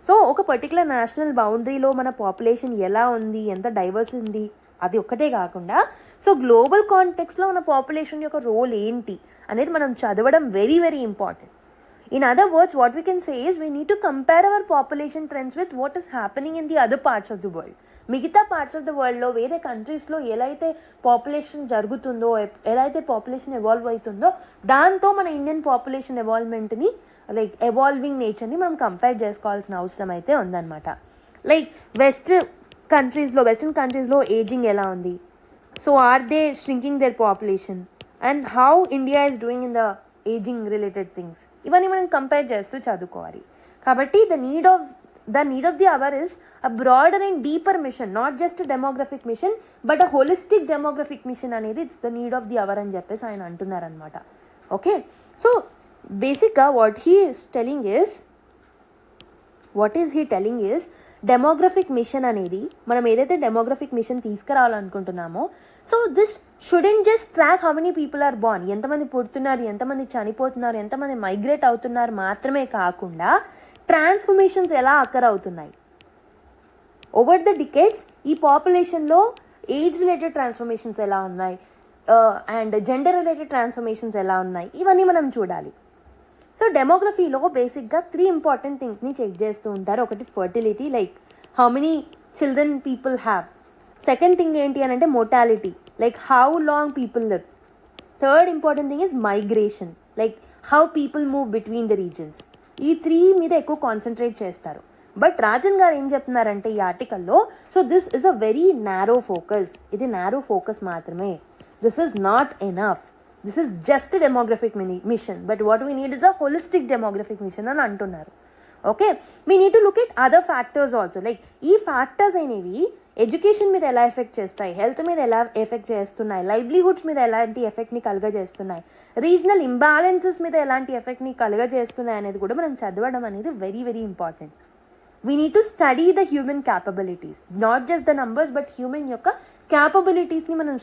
సో ఒక పర్టికులర్ నేషనల్ బౌండరీలో మన పాపులేషన్ ఎలా ఉంది, ఎంత డైవర్స్ ఉంది అది ఒక్కటే కాకుండా సో గ్లోబల్ కాంటెక్స్లో మన పాపులేషన్ యొక్క రోల్ ఏంటి అనేది మనం చదవడం very very important. In other words, what we can say is we need to compare our population trends with what is happening in the other parts of the world. మిగతా parts of the వరల్డ్లో వేరే కంట్రీస్లో ఎలా అయితే population జరుగుతుందో, ఎలా అయితే population evolve అవుతుందో, దాంతో మన ఇండియన్ పాపులేషన్ ఎవాల్వ్మెంట్ని లైక్ ఎవాల్వింగ్ నేచర్ని మనం కంపేర్ చేసుకోవాల్సిన అవసరం అయితే ఉందన్నమాట. లైక్ వెస్టర్న్ కంట్రీస్లో ఏజింగ్ ఎలా ఉంది, so are they shrinking their population and how India is doing in the ageing related things, ఇవన్నీ మనం కంపేర్ చేస్తూ చదువుకోవాలి. కాబట్టి the need of the hour is a broader and deeper mission, not just demographic mission but a holistic demographic mission అనేది it's the need of the hour అని చెప్పేసి ఆయన అంటున్నారనమాట. ఓకే, సో బేసిక్గా what is he telling is demographic mission అనేది మనం ఏదైతే demographic mission తీసుకురావాలనుకుంటున్నామో, so this should just track how many people are born, ఎంతమంది పుడుతున్నారు, ఎంతమంది చనిపోతున్నారు, ఎంతమంది మైగ్రేట్ అవుతున్నారు మాత్రమే కాకుండా ట్రాన్స్ఫర్మేషన్స్ ఎలా అక్కర్ అవుతున్నాయి ఓవర్ ద డికేడ్స్, ఈ పాపులేషన్లో ఏజ్ రిలేటెడ్ ట్రాన్స్ఫర్మేషన్స్ ఎలా ఉన్నాయి అండ్ జెండర్ రిలేటెడ్ ట్రాన్స్ఫర్మేషన్స్ ఎలా ఉన్నాయి, ఇవన్నీ మనం చూడాలి. సో డెమోగ్రఫీలో బేసిక్గా 3 ఇంపార్టెంట్ థింగ్స్ని చెక్ చేస్తూ ఉంటారు. ఒకటి fertility, like how many children people have. Second thing ఏంటి అని అంటే mortality, like how long people live. Third important thing is migration, like how people move between the reasons. ఈ 3 మీద ఎక్కువ కాన్సన్ట్రేట్ చేస్తారు. బట్ రాజన్ గారు ఏం చెప్తున్నారంటే ఈ ఆర్టికల్లో, so this is a very narrow focus, ఇది నారో ఫోకస్ మాత్రమే, this is not enough, this is just demographic mission, but what we need is a holistic demographic mission అని అంటున్నారు. Okay, we need to look at other factors also, like ఈ factors అనేవి education మీద ఎలా effect చేస్తాయి, health మీద ఎలా effect చేస్తున్నాయి, లైవ్లీహుడ్స్ మీద ఎలాంటి ఎఫెక్ట్ని కలుగజేస్తున్నాయి, రీజనల్ ఇంబ్యాలెన్సెస్ మీద ఎలాంటి ఎఫెక్ట్ని కలుగజేస్తున్నాయి అనేది కూడా మనం చదవడం అనేది very very important. We need to study the human capabilities, not just the numbers but human యొక్క క్యాపబిలిటీస్ని మనం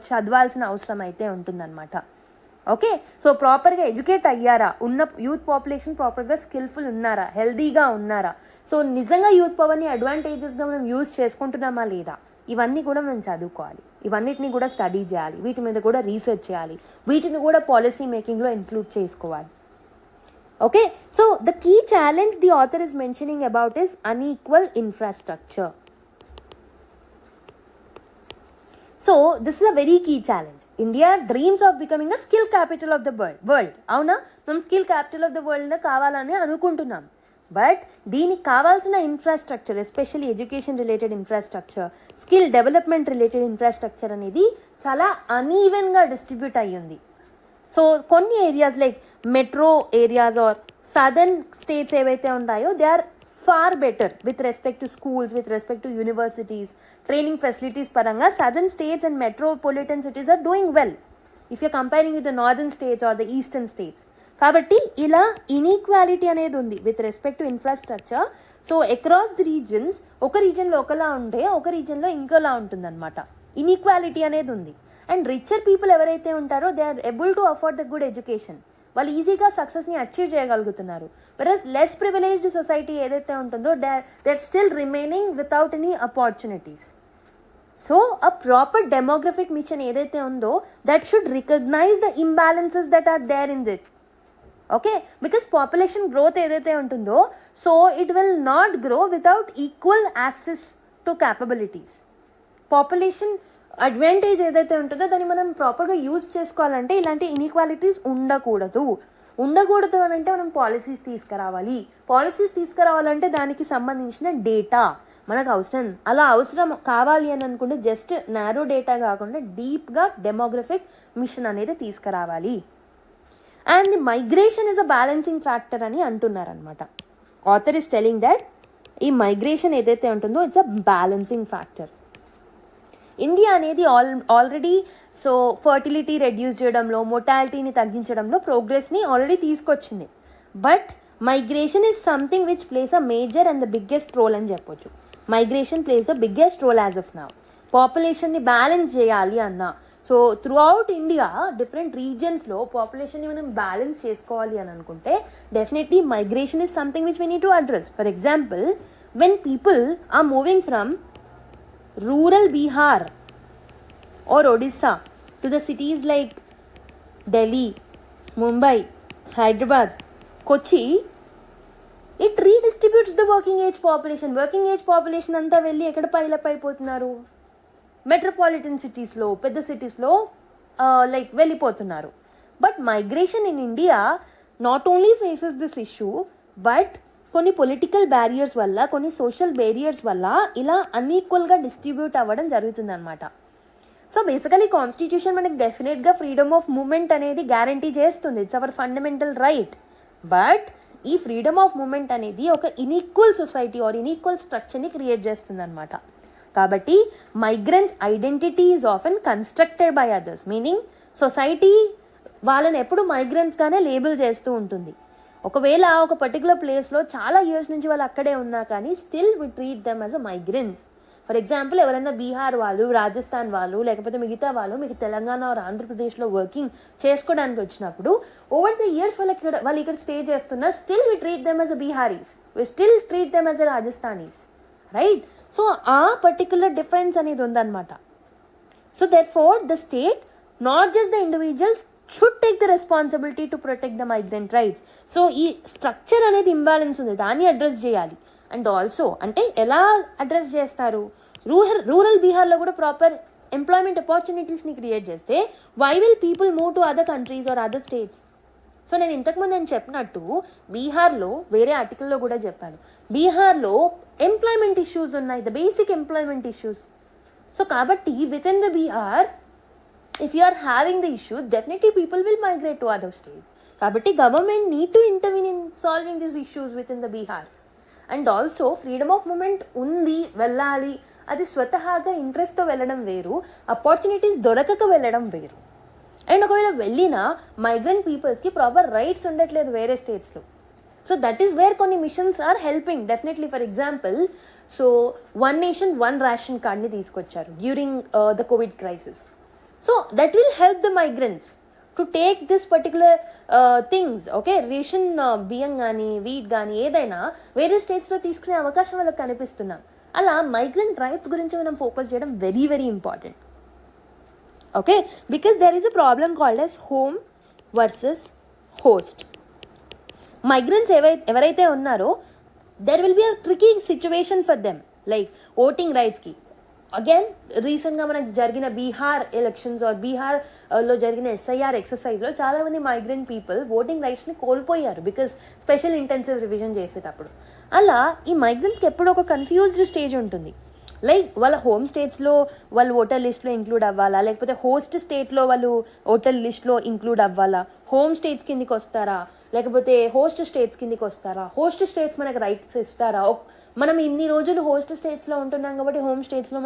చదవాల్సిన అవసరం అయితే ఉంటుందన్నమాట. ఓకే, సో ప్రాపర్గా ఎడ్యుకేట్ అయ్యారా, ఉన్న యూత్ పాపులేషన్ ప్రాపర్గా స్కిల్ఫుల్ ఉన్నారా, హెల్దీగా ఉన్నారా, సో నిజంగా యూత్ పవర్ని అడ్వాంటేజెస్గా మనం యూజ్ చేసుకుంటున్నామా లేదా, ఇవన్నీ కూడా మనం చదువుకోవాలి. ఇవన్నిటిని కూడా స్టడీ చేయాలి, వీటి మీద కూడా రీసెర్చ్ చేయాలి, వీటిని కూడా పాలసీ మేకింగ్లో ఇంక్లూడ్ చేసుకోవాలి. Okay, so the key challenge the author is mentioning about is unequal infrastructure. So this is a very key challenge. India dreams of becoming a skill capital of the world. అవునా, మనం skill capital of the world కావాలని అనుకుంటున్నాం. But దీనికి కావాల్సిన infrastructure, especially education related infrastructure, skill development related infrastructure అనేది చాలా అన్ఈవెన్గా distribute అయ్యింది. సో కొన్ని areas like metro areas are southern states ఏవైతే ఉంటాయో they are far better with respect to schools, with respect to universities, training facilities పరంగా southern states and metropolitan cities are doing well if you're comparing with the northern states or the eastern states. కాబట్టి ఇలా inequality అనేది ఉంది with respect to infrastructure. So across the regions ఒక రీజన్లో ఒకలా ఉంటే ఒక రీజన్లో ఇంకోలా ఉంటుందన్నమాట. ఇన్ఈక్వాలిటీ అనేది ఉంది. అండ్ రిచర్ పీపుల్ ఎవరైతే ఉంటారో they are able to afford the good education, వాళ్ళు ఈజీగా సక్సెస్ని అచీవ్ చేయగలుగుతున్నారు. వెరస్ లెస్ ప్రివిలేజ్డ్ సొసైటీ ఏదైతే ఉంటుందో they are still remaining without any opportunities. So a proper demographic mission ఏదైతే ఉందో that should recognise the imbalances that are there in it. Okay, because population growth ఏదైతే ఉంటుందో so it will not grow without equal access to capabilities. Population advantage ఏదైతే ఉంటుందో దాన్ని మనం ప్రాపర్గా use చేసుకోవాలంటే ఇలాంటి ఇన్ఈక్వాలిటీస్ ఉండకూడదు అని అంటే మనం పాలసీస్ తీసుకురావాలంటే దానికి సంబంధించిన డేటా మనకు అవసరం. అలా అవసరం కావాలి అని అనుకుంటే జస్ట్ నారో డేటా కాకుండా డీప్గా డెమోగ్రఫిక్ మిషన్ అనేది తీసుకురావాలి. And the migration is a balancing factor అని అంటున్నారనమాట. ఆథర్ ఇస్ టెలింగ్ దట్ ఈ మైగ్రేషన్ ఏదైతే ఉంటుందో it's a balancing factor. India అనేది ఆల్రెడీ సో ఫర్టిలిటీ రెడ్యూస్ చేయడంలో, మొర్టాలిటీని తగ్గించడంలో ప్రోగ్రెస్ని ఆల్రెడీ తీసుకొచ్చింది. But migration is something which plays a major and the biggest role అని చెప్పొచ్చు. Migration plays the biggest role as of now. పాపులేషన్ని బ్యాలెన్స్ చేయాలి అన్న, so throughout India different రీజన్స్లో పాపులేషన్ని మనం బ్యాలెన్స్ చేసుకోవాలి అని అనుకుంటే definitely migration is something which we need to address. For example, when people are moving from rural Bihar or Odisha to the cities like Delhi, Mumbai, Hyderabad, Kochi it redistributes the working age population అంతా వెళ్ళి ఎక్కడ pile up అయిపోతున్నారు, metropolitan సిటీస్లో, పెద్ద సిటీస్లో like వెళ్ళిపోతున్నారు. But migration in India not only faces this issue, but కొన్ని political barriers వల్ల, కొన్ని సోషల్ బ్యారియర్స్ వల్ల ఇలా అన్ఈక్వల్గా డిస్ట్రిబ్యూట్ అవ్వడం జరుగుతుందన్నమాట. సో బేసికలీ కాన్స్టిట్యూషన్ మనకి డెఫినెట్గా ఫ్రీడమ్ ఆఫ్ మూమెంట్ అనేది గ్యారంటీ చేస్తుంది. It's our fundamental right. But ఈ ఫ్రీడమ్ ఆఫ్ మూమెంట్ అనేది ఒక ఇన్ఈక్వల్ సొసైటీ ఆర్ ఇన్ఈక్వల్ స్ట్రక్చర్ని క్రియేట్ చేస్తుంది అనమాట. కాబట్టి migrants identity is often constructed by others, meaning society వాళ్ళని ఎప్పుడు మైగ్రెంట్స్గానే లేబుల్ చేస్తూ ఉంటుంది. ఒకవేళ ఒక పర్టికులర్ ప్లేస్లో చాలా ఇయర్స్ నుంచి వాళ్ళు అక్కడే ఉన్నా కానీ still we treat them as a migrants. For example ఎవరైనా బీహార్ వాళ్ళు, రాజస్థాన్ వాళ్ళు, లేకపోతే మిగతా వాళ్ళు మీకు తెలంగాణ ఆర్ ఆంధ్రప్రదేశ్లో వర్కింగ్ చేసుకోవడానికి వచ్చినప్పుడు ఓవర్ ద ఇయర్స్ వాళ్ళు ఇక్కడ స్టే చేస్తున్నా still we treat them as a Biharis, we still treat them as a Rajasthanis, right? So ఆ పర్టికులర్ డిఫరెన్స్ అనేది ఉందన్నమాట. So therefore the state, not just the individuals, should take the responsibility to protect the migrant rights. So ఈ structure అనేది imbalance ఉంది, దాన్ని address చేయాలి. And also అంటే ఎలా అడ్రస్ చేస్తారు, రూరల్ బీహార్లో కూడా ప్రాపర్ ఎంప్లాయ్మెంట్ ఆపర్చునిటీస్ని క్రియేట్ చేస్తే why will people move to other countries or other states? So నేను ఇంతకుముందు నేను చెప్పినట్టు బీహార్లో వేరే ఆర్టికల్లో కూడా చెప్పాను, బీహార్లో ఎంప్లాయ్మెంట్ ఇష్యూస్ ఉన్నాయి, the basic employment issues. So కాబట్టి within the Bihar if you are having the issues, definitely people will migrate to other states. Kabatti government need to intervene in solving these issues within the Bihar. And also freedom of movement undi, vellali, adi swatahaga interest tho velladam veru, opportunities dorakaka velladam veru. And okavela vellina migrant peoples ki proper rights undatledu vere states lo. So that is where konni missions are helping definitely. For example, so one nation one ration card ni teeskocharu during the COVID crisis. So that will help the migrants to take this particular things, okay? Ration బియ్యం కానీ wheat కానీ ఏదైనా వేరే స్టేట్స్లో తీసుకునే అవకాశం వాళ్ళకి కనిపిస్తున్నాం. అలా మైగ్రెంట్ రైట్స్ గురించి మనం ఫోకస్ చేయడం very very important, okay? Because there is a problem called as home versus host. Migrants ఎవరైతే ఉన్నారో there will be a tricky situation for them, like voting రైట్స్కి. అగైన్ రీసెంట్గా మనకు జరిగిన బీహార్ ఎలక్షన్స్ ఆర్ బీహార్లో జరిగిన ఎస్ఐఆర్ ఎక్సర్సైజ్లో చాలామంది మైగ్రెంట్ పీపుల్ ఓటింగ్ రైట్స్ని కోల్పోయారు బికాస్ స్పెషల్ ఇంటెన్సివ్ రివిజన్ చేసేటప్పుడు. అలా ఈ మైగ్రెంట్స్కి ఎప్పుడు ఒక కన్ఫ్యూజ్డ్ స్టేజ్ ఉంటుంది, లైక్ వాళ్ళ హోమ్ స్టేట్స్లో వాళ్ళు ఓటర్ లిస్ట్లో ఇంక్లూడ్ అవ్వాలా, లేకపోతే హోస్ట్ స్టేట్లో వాళ్ళు ఓటర్ లిస్ట్లో ఇంక్లూడ్ అవ్వాలా, హోమ్ స్టేట్స్ కిందికి వస్తారా, లేకపోతే హోస్ట్ స్టేట్స్ కిందికి వస్తారా, హోస్ట్ స్టేట్స్ మనకు రైట్స్ ఇస్తారా, మనం ఇన్ని రోజులు హోస్ట్ స్టేట్స్లో ఉంటున్నాం కాబట్టి హోమ్ స్టేట్స్లో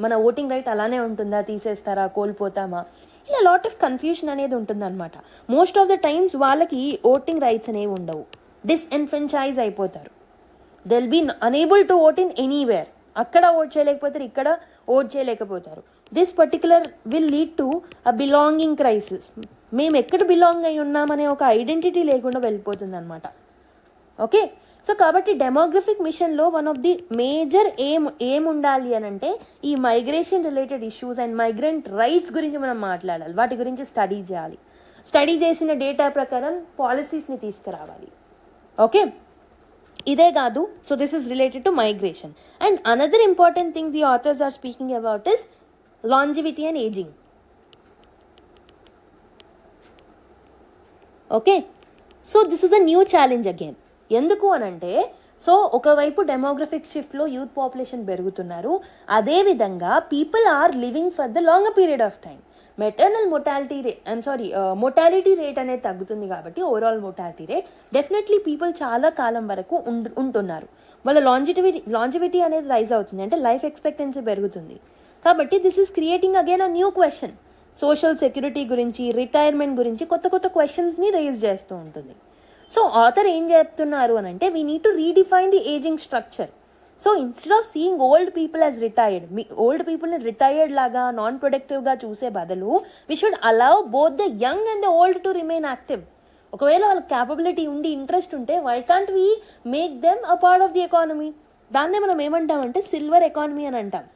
మన ఓటింగ్ రైట్ అలానే ఉంటుందా, తీసేస్తారా, కోల్పోతామా, ఇలా లాట్ ఆఫ్ కన్ఫ్యూషన్ అనేది ఉంటుందన్నమాట. మోస్ట్ ఆఫ్ ద టైమ్స్ వాళ్ళకి ఓటింగ్ రైట్స్ అనేవి ఉండవు, డిస్ఎన్ఫ్రాంచైజ్ అయిపోతారు. They will be unable to vote in anywhere, అక్కడ ఓట్ చేయలేకపోతారు, ఇక్కడ ఓట్ చేయలేకపోతారు. This particular will lead to a belonging crisis. మేము ఎక్కడ బిలాంగ్ అయి ఉన్నామనే ఒక ఐడెంటిటీ లేకుండా వెళ్ళిపోతుంది అనమాట, ఓకే? సో కాబట్టి డెమోగ్రఫిక్ మిషన్లో వన్ ఆఫ్ ది మేజర్ ఏం ఉండాలి అని అంటే ఈ migration related issues and migrant rights గురించి మనం మాట్లాడాలి, వాటి గురించి స్టడీ చేయాలి. స్టడీ చేసిన డేటా ప్రకారం పాలసీస్ని తీసుకురావాలి, ఓకే? ఇదే కాదు, so this is related to migration. And another important thing the authors are speaking about is longevity and ageing, okay? So this is a new challenge again. ఎందుకు అనంటే so ఒకవైపు demographic షిఫ్ట్లో youth population పెరుగుతున్నారు, అదేవిధంగా people are living for the longer period of time. Maternal mortality rate అనేది తగ్గుతుంది కాబట్టి overall mortality rate definitely people చాలా కాలం వరకు ఉంటున్నారు. వాళ్ళ లాంజివిటీ అనేది రైజ్ అవుతుంది, అంటే లైఫ్ ఎక్స్పెక్టెన్సీ పెరుగుతుంది. కాబట్టి this is creating again a new question. Social security గురించి, రిటైర్మెంట్ గురించి కొత్త కొత్త క్వశ్చన్స్ని రైజ్ చేస్తూ ఉంటుంది. సో ఆథర్ ఏం చెప్తున్నారు అని అంటే we need to redefine the ageing structure. So instead of seeing old people as retired, old పీపుల్ని రిటైర్డ్ లాగా నాన్ ప్రొడక్టివ్గా చూసే బదులు we should allow both the young and the old to remain active. ఒకవేళ వాళ్ళకి క్యాపబిలిటీ ఉండి interest ఉంటే why can't we make them a part of the economy? దాన్నే మనం ఏమంటామంటే సిల్వర్ ఎకానమీ అని అంటాం.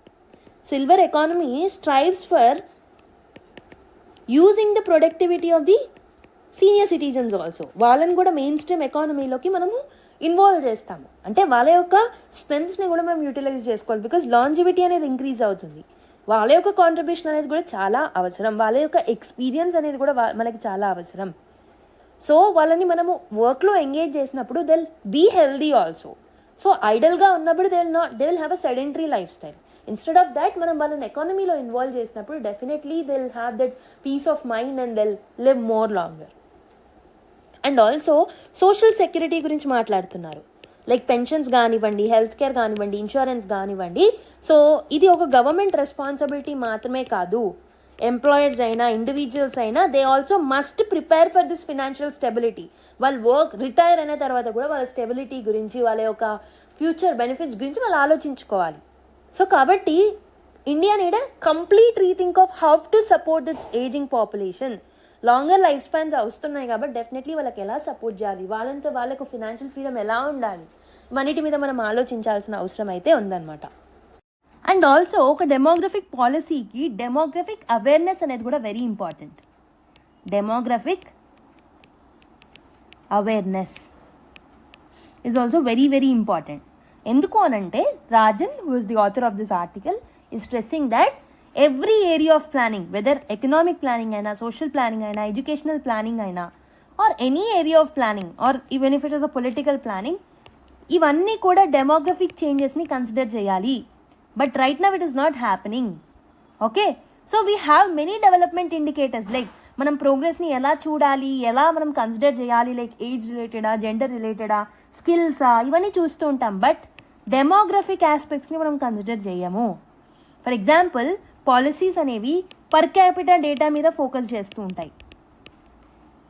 Silver economy strives for using the productivity of the senior citizens also, వాళ్ళని కూడా మెయిన్ స్ట్రీమ్ ఎకానమీలోకి మనము ఇన్వాల్వ్ చేస్తాము. అంటే వాళ్ళ యొక్క స్ట్రెంగ్స్ని కూడా మనం యూటిలైజ్ చేసుకోవాలి. బికాజ్ లాంజివిటీ అనేది ఇంక్రీజ్ అవుతుంది. వాళ్ళ యొక్క కాంట్రిబ్యూషన్ అనేది కూడా చాలా అవసరం. వాళ్ళ యొక్క ఎక్స్పీరియన్స్ అనేది కూడా మనకి చాలా అవసరం. సో వాళ్ళని మనము వర్క్లో ఎంగేజ్ చేసినప్పుడు they will be healthy also. So ఐడల్గా ఉన్నప్పుడు they will have a sedentary lifestyle. Instead of that మనం వాళ్ళని ఎకానమీలో ఇన్వాల్వ్ చేసినప్పుడు definitely they will have that peace of mind and they will live more longer. And also social security గురించి మాట్లాడుతున్నారు. Like pensions కానివ్వండి, health care కానివ్వండి, insurance కానివ్వండి. So ఇది ఒక గవర్నమెంట్ రెస్పాన్సిబిలిటీ మాత్రమే కాదు, ఎంప్లాయర్స్ అయినా ఇండివిజువల్స్ అయినా they also must prepare for this financial stability. వాళ్ళు రిటైర్ అయిన తర్వాత కూడా వాళ్ళ స్టెబిలిటీ గురించి, వాళ్ళ యొక్క ఫ్యూచర్ బెనిఫిట్స్ గురించి వాళ్ళు ఆలోచించుకోవాలి. సో కాబట్టి India need complete rethink of how to support its ageing population. Longer life spans వస్తున్నాయి కాబట్టి డెఫినెట్లీ వాళ్ళకి ఎలా సపోర్ట్ చేయాలి, వాళ్ళంతా వాళ్ళకు ఫినాన్షియల్ ఫ్రీడమ్ ఎలా ఉండాలి, ఇవన్నిటి మీద మనం ఆలోచించాల్సిన అవసరం అయితే ఉందన్నమాట. అండ్ ఆల్సో ఒక డెమోగ్రఫిక్ పాలసీకి డెమోగ్రఫిక్ అవేర్నెస్ అనేది కూడా very important. Demographic awareness is also very very important. ఎందుకు అనంటే Rajan, who is the author of this article, is stressing that every area of planning, whether economic planning అయినా, social planning అయినా, educational planning అయినా, or any area of planning, or even if it is a political planning, ఇవన్నీ కూడా demographic చేంజెస్ని consider చేయాలి. But right now it is not happening. Okay, so we have many development indicators. Like మనం ప్రోగ్రెస్ని ఎలా చూడాలి, ఎలా మనం కన్సిడర్ చేయాలి, లైక్ ఏజ్ రిలేటెడా, జెండర్ రిలేటెడా, స్కిల్సా, ఇవన్నీ చూస్తూ ఉంటాం. బట్ డెమోగ్రఫిక్ ఆస్పెక్ట్స్ని మనం కన్సిడర్ చేయము. ఫర్ ఎగ్జాంపుల్ పాలసీస్ అనేవి పర్ క్యాపిటా డేటా మీద ఫోకస్ చేస్తూ ఉంటాయి.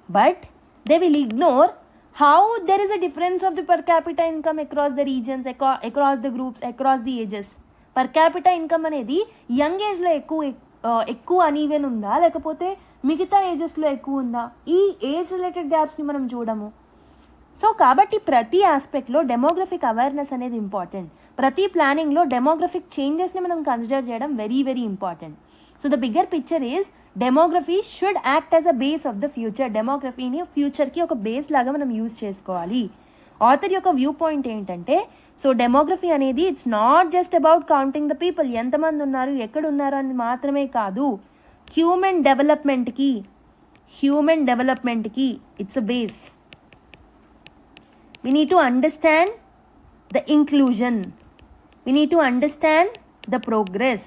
But they will ignore how there is a difference of the per capita income across the regions, across the groups, across the ages. Per capita income అనేది young ఏజ్లో ఎక్కువ uneven ఉందా, లేకపోతే మిగతా ఏజెస్లో ఎక్కువ ఉందా, ఈ ఏజ్ రిలేటెడ్ గ్యాప్స్ని మనం చూడము. సో కాబట్టి ప్రతి ఆస్పెక్ట్లో డెమోగ్రఫిక్ అవేర్నెస్ అనేది ఇంపార్టెంట్. ప్రతి ప్లానింగ్లో డెమోగ్రఫిక్ చేంజెస్ని మనం కన్సిడర్ చేయడం very very important. So the bigger picture is demography should act as a base of the future. డెమోగ్రఫీని ఫ్యూచర్కి ఒక బేస్ లాగా మనం యూజ్ చేసుకోవాలి. ఆథర్ యొక్క వ్యూ పాయింట్ ఏంటంటే, సో డెమోగ్రఫీ అనేది it's not just about counting the people, ఎంతమంది ఉన్నారు, ఎక్కడ ఉన్నారు అని మాత్రమే కాదు, హ్యూమన్ డెవలప్మెంట్కి it's a base. We need to understand the inclusion. We need to understand the progress.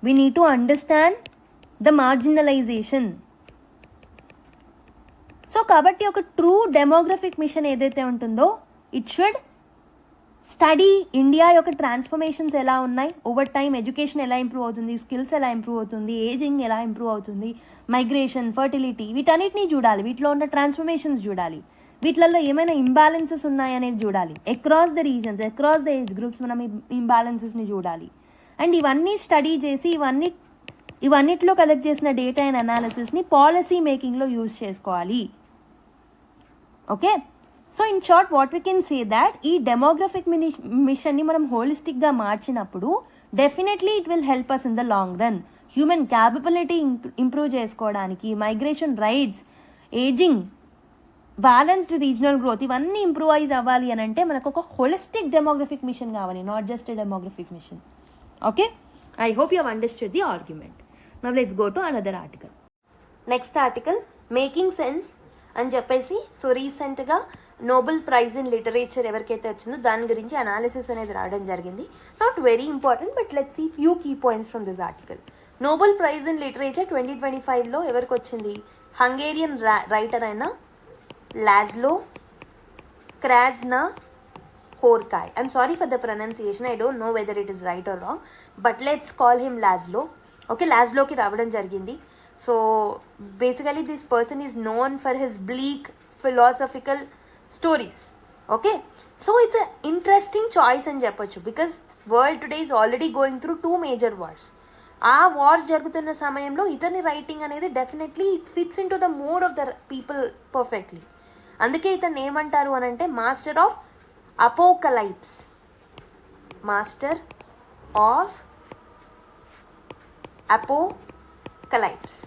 We need to understand the marginalization. So కాబట్టి ఒక ట్రూ డెమోగ్రఫిక్ మిషన్ ఏదైతే ఉంటుందో, ఇట్ షుడ్ స్టడీ ఇండియా యొక్క ట్రాన్స్ఫర్మేషన్స్ ఎలా ఉన్నాయి, over time education ఎలా improve అవుతుంది, skills ఎలా ఇంప్రూవ్ అవుతుంది, ఏజింగ్ ఎలా ఇంప్రూవ్ అవుతుంది, మైగ్రేషన్, ఫర్టిలిటీ, వీటన్నిటినీ చూడాలి. వీటిలో ఉన్న ట్రాన్స్ఫర్మేషన్స్ చూడాలి. వీటిలలో ఏమైనా ఇంబ్యాలెన్సెస్ ఉన్నాయనేది చూడాలి. Across the regions, across the age groups మనం ఇంబ్యాలెన్సెస్ని చూడాలి. అండ్ ఇవన్నీ స్టడీ చేసి ఇవన్నిట్లో కలెక్ట్ చేసిన డేటా అండ్ అనాలిసిస్ని పాలసీ మేకింగ్లో యూజ్ చేసుకోవాలి. Okay, so in short what we can say that ఈ డెమోగ్రఫిక్ మిషన్ని మనం హోలిస్టిక్గా మార్చినప్పుడు definitely it will help us in the long run. Human capability improve చేసుకోవడానికి, migration rights, ageing, balanced regional growth, ఇవన్నీ ఇంప్రూవైజ్ అవ్వాలి అని అంటే మనకు ఒక హోలిస్టిక్ డెమోగ్రఫిక్ మిషన్ కావాలి, not just a demographic mission. Okay, I hope you have understood the argument. Now let's go to another article. Next article making sense అని చెప్పేసి, so రీసెంట్గా నోబెల్ ప్రైజ్ ఇన్ లిటరేచర్ ఎవరికైతే వచ్చిందో దాని గురించి analysis అనేది రావడం జరిగింది. Not very important, but let's see few key points from this article. Nobel Prize in literature 2025లో ఎవరికి వచ్చింది? హంగేరియన్ రైటర్ అయిన లాజ్లో Krasznahorkai. I'm sorry for the pronunciation. I don't know whether it is right or wrong, but let's call him Laszlo. Okay, Laszloకి రావడం జరిగింది. So basically this person is known for his bleak philosophical stories. Okay, so it's an interesting choice అని చెప్పొచ్చు, because world today is already going through 2 major wars. ఆ wars జరుగుతున్న సమయంలో ఇతని writing అనేది definitely it fits in to the mood of the people perfectly. అందుకే ఇతను ఏమంటారు అని అంటే master of apocalypse, master of apocalypse.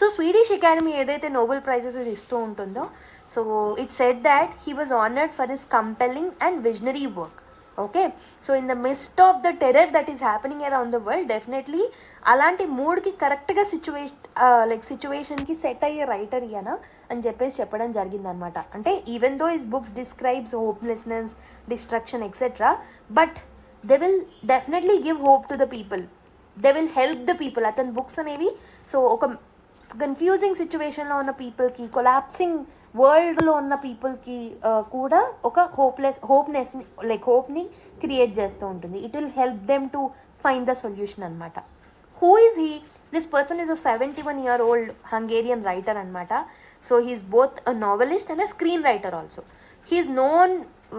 So Swedish Academy ఏదైతే నోబెల్ ప్రైజెస్ ఇస్తూ ఉంటుందో, so it said that he was honoured for his compelling and visionary work. Okay, so in the mist of the terror that is happening around the world, definitely అలాంటి మూడ్కి కరెక్ట్గా సిచ్యువేషన్కి set అయ్యే writer ఈయన అని చెప్పడం జరిగిందనమాట. అంటే even though his books describes hopelessness, destruction etcetera, but they will definitely give hope to the people, they will help the people. అతని బుక్స్ అనేవి సో ఒక కన్ఫ్యూజింగ్ సిచ్యువేషన్లో ఉన్న పీపుల్కి, కొలాప్సింగ్ వరల్డ్లో ఉన్న పీపుల్కి కూడా ఒక హోప్ని క్రియేట్ చేస్తూ ఉంటుంది. It will help them to find the solution అనమాట. Who is he? This person is a 71-year-old Hungarian writer అనమాట. So he is both a novelist and a screen writer also. He is known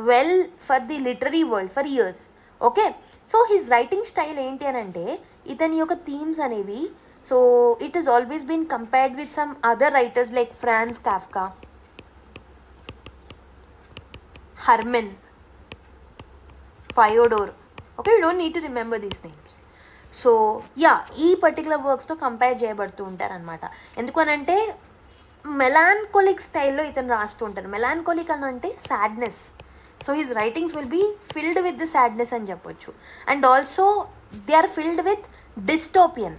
well for the literary world for years. Okay, so his writing style ఏంటి అని అంటే, ఇతని యొక్క themes అనేవి, so it is always been compared with some other writers like Franz Kafka, హర్మెన్, Fyodor. Okay, you don't need to remember these names. So yeah, ఈ particular వర్క్స్తో compare చేయబడుతూ ఉంటారనమాట. ఎందుకు అనంటే మెలాన్కోలిక్ స్టైల్లో ఇతను రాస్తూ ఉంటారు. మెలాన్కోలిక్ అని అంటే sadness. So his writings will be filled with the sadness అని చెప్పొచ్చు. And also they are filled with dystopian.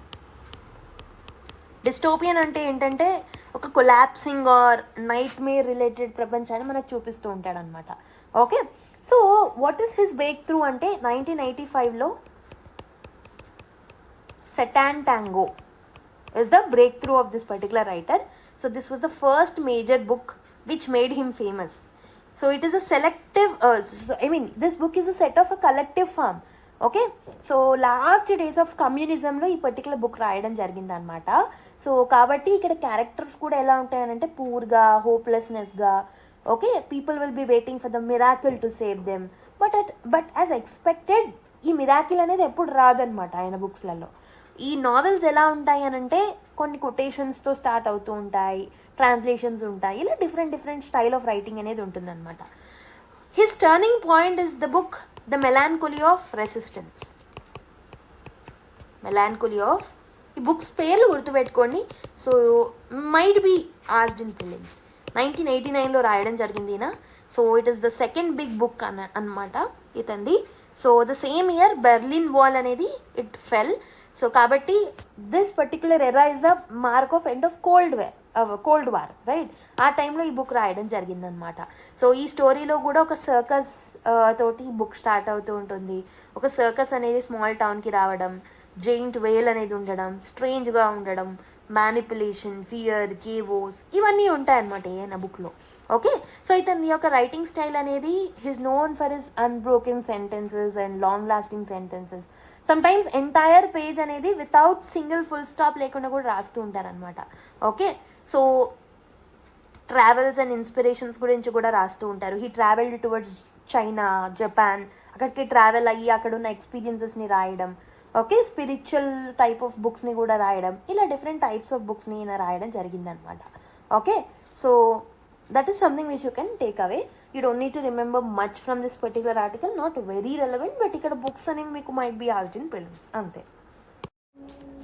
Dystopian అంటే ఏంటంటే ఒక collapsing or nightmare related ప్రపంచాన్ని మనకు చూపిస్తూ ఉంటాడనమాట. Okay, so what is his breakthrough అంటే 1985లో Satan Tango is the breakthrough of this particular writer. So this was the first major book which made him famous. So it is a selective, this book is a set of a collective form. Okay, so last days of కమ్యూనిజంలో ఈ particular book రాయడం జరిగిందనమాట. So కాబట్టి ఇక్కడ characters కూడా ఎలా ఉంటాయనంటే పూర్గా, హోప్లెస్నెస్గా. Okay, people will be waiting for the miracle to save them, but as expected ఈ మిరాకిల్ అనేది ఎప్పుడు రాదనమాట ఆయన బుక్స్లలో. ఈ నావెల్స్ ఎలా ఉంటాయి అనంటే కొన్ని కొటేషన్స్తో స్టార్ట్ అవుతూ ఉంటాయి, ట్రాన్స్లేషన్స్ ఉంటాయి, ఇలా డిఫరెంట్ స్టైల్ ఆఫ్ రైటింగ్ అనేది ఉంటుందన్నమాట. His turning point is the book the melancholy of resistance. Melancholy of, ఈ బుక్స్ పేర్లు గుర్తుపెట్టుకోండి. So might be asked in films. 1989లో రాయడం జరిగింది ఈయన. So it is the second big book అన్నమాట ఇతంది. So the same year Berlin Wall అనేది ఇట్ ఫెల్. సో కాబట్టి this particular era is the mark of end of Cold War, right? ఆ టైంలో ఈ బుక్ రాయడం జరిగిందనమాట. సో ఈ స్టోరీలో కూడా ఒక సర్కస్ తోటి బుక్ స్టార్ట్ అవుతూ ఉంటుంది. ఒక సర్కస్ అనేది స్మాల్ టౌన్కి రావడం, జెయింట్ వేల్ అనేది ఉండడం, స్ట్రేంజ్గా ఉండడం, మ్యానిపులేషన్, ఫియర్, కేవోస్, ఇవన్నీ ఉంటాయన్నమాట ఏదైనా బుక్లో. ఓకే, సో ఇతని యొక్క రైటింగ్ స్టైల్ అనేది his known for his unbroken sentences and long lasting sentences. Sometimes entire page అనేది వితౌట్ సింగిల్ ఫుల్ స్టాప్ లేకుండా కూడా రాస్తూ ఉంటారనమాట. Okay, so travels and inspirations గురించి కూడా రాస్తూ ఉంటారు. He travelled towards China, Japan, అక్కడికి ట్రావెల్ అయ్యి అక్కడ ఉన్న ఎక్స్పీరియన్సెస్ని రాయడం. ఓకే, స్పిరిచువల్ టైప్ ఆఫ్ బుక్స్ని కూడా రాయడం, ఇలా డిఫరెంట్ టైప్స్ ఆఫ్ బుక్స్ని ఈయన రాయడం జరిగిందనమాట. Okay, so that is something which you can take away. You don't need to remember much from this particular article, not very relevant, but ikkada books అనేవి మీకు might be asked in prelims అంతే.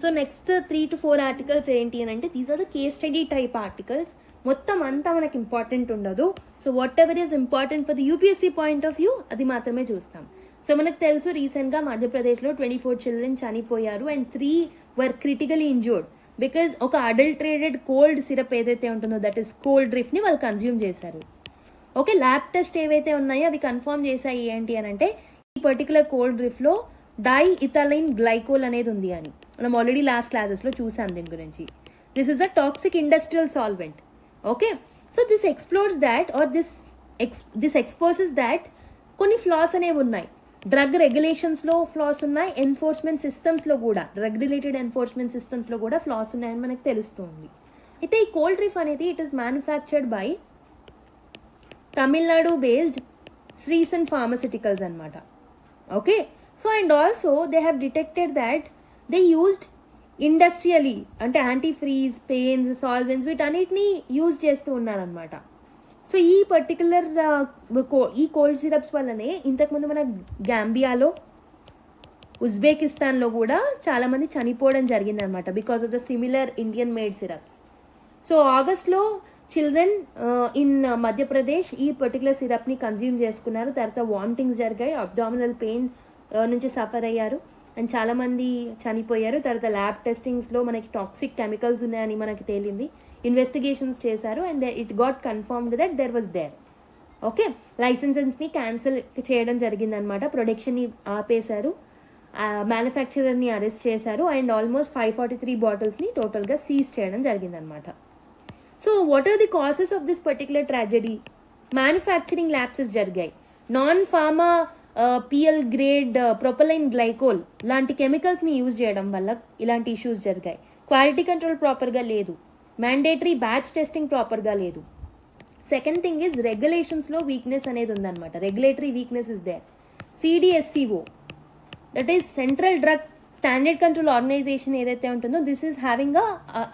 So next 3 to 4 articles ఏంటి అని అంటే these are the case study type articles. మొత్తం అంతా మనకి important ఉండదు. So whatever is important for the UPSC point of view అది మాత్రమే చూస్తాం. సో మనకు తెలుసు రీసెంట్గా మధ్యప్రదేశ్లో 24 చిల్డ్రన్ చనిపోయారు and 3 were critically injured because ఒక అడల్ట్రేటెడ్ కోల్డ్ సిరప్ ఏదైతే ఉంటుందో దట్ ఈస్ కోల్డ్ డ్రిఫ్ట్ని వాళ్ళు కన్జ్యూమ్ చేశారు. ఓకే, ల్యాబ్ టెస్ట్ ఏవైతే ఉన్నాయో అవి కన్ఫర్మ్ చేశాయి ఏంటి అని అంటే ఈ పర్టికులర్ కోల్డ్ డ్రిఫ్ట్లో డైఇథైలిన్ గ్లైకోల్ అనేది ఉంది అని మనం ఆల్రెడీ లాస్ట్ క్లాసెస్లో చూసాం దీని గురించి. This is a toxic industrial solvent. Okay, so this explores that or this exposes that కొన్ని ఫ్లాస్ అనేవి ఉన్నాయి. డ్రగ్ రెగ్యులేషన్స్లో ఫ్లాస్ ఉన్నాయి, ఎన్ఫోర్స్మెంట్ సిస్టమ్స్లో కూడా డ్రగ్ రిలేటెడ్ ఎన్ఫోర్స్మెంట్ సిస్టమ్స్లో కూడా ఫ్లాస్ ఉన్నాయని మనకు తెలుస్తుంది. అయితే ఈ కోల్డ్ డ్రిఫ్ అనేది it is manufactured by Tamil Nadu based Sresan pharmaceuticals అనమాట. Okay, so and also they have detected that they used industrially అంటే యాంటీ ఫ్రీజ్, పెయిన్స్, సాల్వెంట్స్ వీటన్నిటిని యూజ్ చేస్తూ ఉన్నారనమాట. సో ఈ పర్టికులర్ ఈ కోల్డ్ సిరప్స్ వల్లనే ఇంతకుముందు మన గాంబియాలో, ఉజ్బెకిస్తాన్లో కూడా చాలామంది చనిపోవడం జరిగిందనమాట because of the similar Indian made syrups. So ఆగస్ట్లో చిల్డ్రన్ ఇన్ మధ్యప్రదేశ్ ఈ పర్టికులర్ సిరప్ని కన్జ్యూమ్ చేసుకున్నారు. తర్వాత వామిటింగ్స్ జరిగాయి, అబ్డామినల్ పెయిన్ నుంచి సఫర్ అయ్యారు అండ్ చాలామంది చనిపోయారు. తర్వాత ల్యాబ్ టెస్టింగ్స్లో మనకి టాక్సిక్ కెమికల్స్ ఉన్నాయని మనకి తేలింది. ఇన్వెస్టిగేషన్స్ చేశారు and it got confirmed that there was there. Okay, లైసెన్సెస్ని క్యాన్సిల్ చేయడం జరిగిందనమాట. ప్రొడక్షన్ని ఆపేశారు, మ్యానుఫ్యాక్చరర్ని అరెస్ట్ చేశారు అండ్ ఆల్మోస్ట్ 543 బాటిల్స్ని టోటల్గా సీజ్ చేయడం జరిగిందనమాట. So what are the causes of this particular tragedy? Manufacturing lapses జరిగాయి. Non pharma PL grade propylene glycol లాంటి కెమికల్స్ని యూజ్ చేయడం వల్ల ఇలాంటి ఇష్యూస్ జరిగాయి. క్వాలిటీ కంట్రోల్ ప్రాపర్గా లేదు, మ్యాండేటరీ బ్యాచ్ టెస్టింగ్ ప్రాపర్గా లేదు. సెకండ్ థింగ్ ఈజ్ రెగ్యులేషన్స్లో వీక్నెస్ అనేది ఉందన్నమాట. Regulatory weakness is there. CDSCO, that is central drug standard control organisation ఏదైతే ఉంటుందో, this is having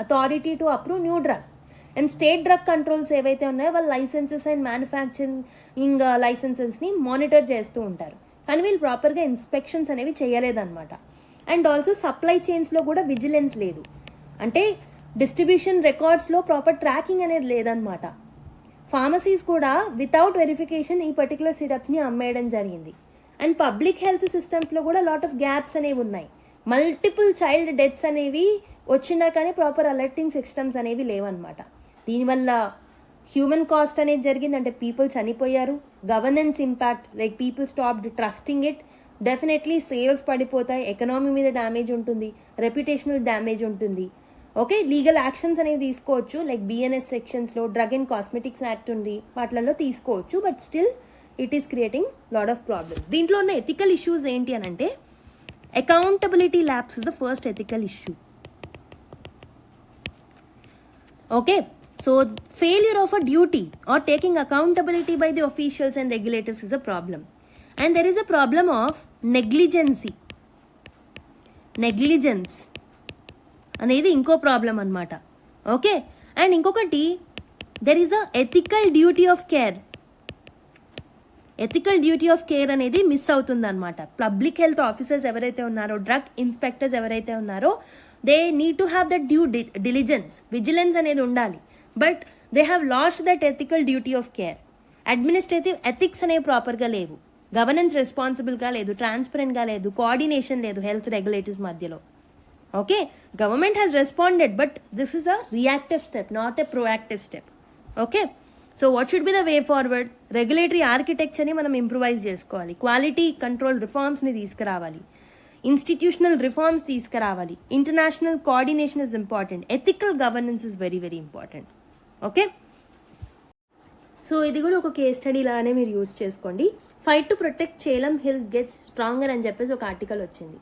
authority to approve new drugs. And state drug controls ఏవైతే ఉన్నాయో వాళ్ళ లైసెన్సెస్ అండ్ మ్యానుఫ్యాక్చరింగ్ లైసెన్సెస్ని monitor చేస్తూ ఉంటారు. కానీ వీళ్ళు ప్రాపర్గా ఇన్స్పెక్షన్స్ అనేవి చేయలేదన్నమాట. అండ్ ఆల్సో సప్లై చైన్స్లో కూడా విజిలెన్స్ లేదు. అంటే డిస్ట్రిబ్యూషన్ రికార్డ్స్లో ప్రాపర్ ట్రాకింగ్ అనేది లేదన్నమాట. ఫార్మసీస్ కూడా వితౌట్ వెరిఫికేషన్ ఈ పర్టికులర్ సిరప్స్ని అమ్మేయడం జరిగింది. అండ్ పబ్లిక్ హెల్త్ సిస్టమ్స్లో కూడా లాట్ ఆఫ్ గ్యాప్స్ అనేవి ఉన్నాయి. మల్టిపుల్ చైల్డ్ డెత్స్ అనేవి వచ్చినా కానీ ప్రాపర్ అలర్టింగ్ సిస్టమ్స్ అనేవి లేవన్నమాట. దీనివల్ల హ్యూమన్ కాస్ట్ అనేది జరిగింది, అంటే పీపుల్ చనిపోయారు. Governance impact, like people stopped trusting it. Definitely sales పడిపోతాయి, ఎకనామీ మీద డ్యామేజ్ ఉంటుంది, రెప్యుటేషనల్ డ్యామేజ్ ఉంటుంది. ఓకే, లీగల్ యాక్షన్స్ అనేవి తీసుకోవచ్చు, లైక్ BNS సెక్షన్స్లో డ్రగ్ అండ్ కాస్మెటిక్స్ యాక్ట్ ఉంది, వాటిలలో తీసుకోవచ్చు. But still it is creating lot of problems. దీంట్లో ఉన్న ఎథికల్ ఇష్యూస్ ఏంటి అని అంటే, accountability lapse is the first ethical issue. Okay, so failure of a duty or taking accountability by the officials and regulators is a problem. And there is a problem of negligence అనేది ఇంకో problem అన్నమాట. Okay, and ఇంకొకటి there is a ethical duty of care అనేది miss అవుతుంది అనమాట. Public health officers ఎవరైతే ఉన్నారో, drug inspectors ఎవరైతే ఉన్నారో, they need to have that due diligence, vigilance అనేది ఉండాలి. But they have lost that ethical duty of care. Administrative ethics అనేవి ప్రాపర్గా లేవు, గవర్నెన్స్ రెస్పాన్సిబుల్గా లేదు, ట్రాన్స్పరెంట్గా లేదు, కోఆర్డినేషన్ లేదు హెల్త్ రెగ్యులేటర్స్ మధ్యలో. Okay, government has responded, but this is a reactive step, not a proactive step. Okay, so what should be the way forward? Regulatory ఆర్కిటెక్చర్ని మనం ఇంప్రూవైజ్ చేసుకోవాలి, క్వాలిటీ కంట్రోల్ రిఫార్మ్స్ని తీసుకురావాలి, ఇన్స్టిట్యూషనల్ రిఫార్మ్స్ తీసుకురావాలి, international coordination is important, ethical governance is very very important. Okay, సో ఇది కూడా ఒక కేస్ స్టడీ లానే మీరు యూజ్ చేసుకోండి. Fight to protect Chelam hill gets stronger అని చెప్పేసి ఒక ఆర్టికల్ వచ్చింది.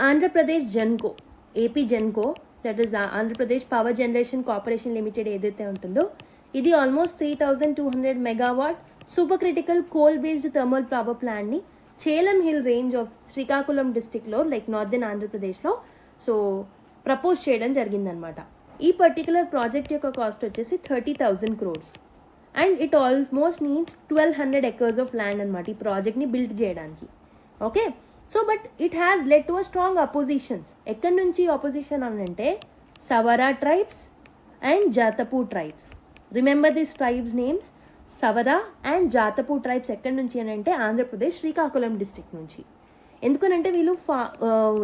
Andhra Pradesh Genco, AP Genco, that is Andhra Pradesh power generation corporation limited ఏదైతే ఉంటుందో, ఇది almost 3200 megawatt super critical coal based thermal power ప్లాంట్ని చేలం హిల్ రేంజ్ ఆఫ్ శ్రీకాకుళం డిస్టిక్లో, లైక్ నార్దర్న్ ఆంధ్రప్రదేశ్లో సో ప్రపోజ్ చేయడం జరిగిందనమాట. ఈ పర్టికులర్ ప్రాజెక్ట్ యొక్క కాస్ట్ వచ్చేసి 30,000 crores and it almost needs 1200 acres of land అనమాట ఈ ప్రాజెక్ట్ని బిల్డ్ చేయడానికి. Okay, so but it has led to a strong oppositions. ఎక్కడి నుంచి అపోజిషన్ అని అంటే, Savara tribes and Jatapu tribes. Remember this tribes names, Savara and Jatapu tribes ఎక్కడి నుంచి అని అంటే ఆంధ్రప్రదేశ్ శ్రీకాకుళం డిస్ట్రిక్ట్ నుంచి. ఎందుకనంటే వీళ్ళు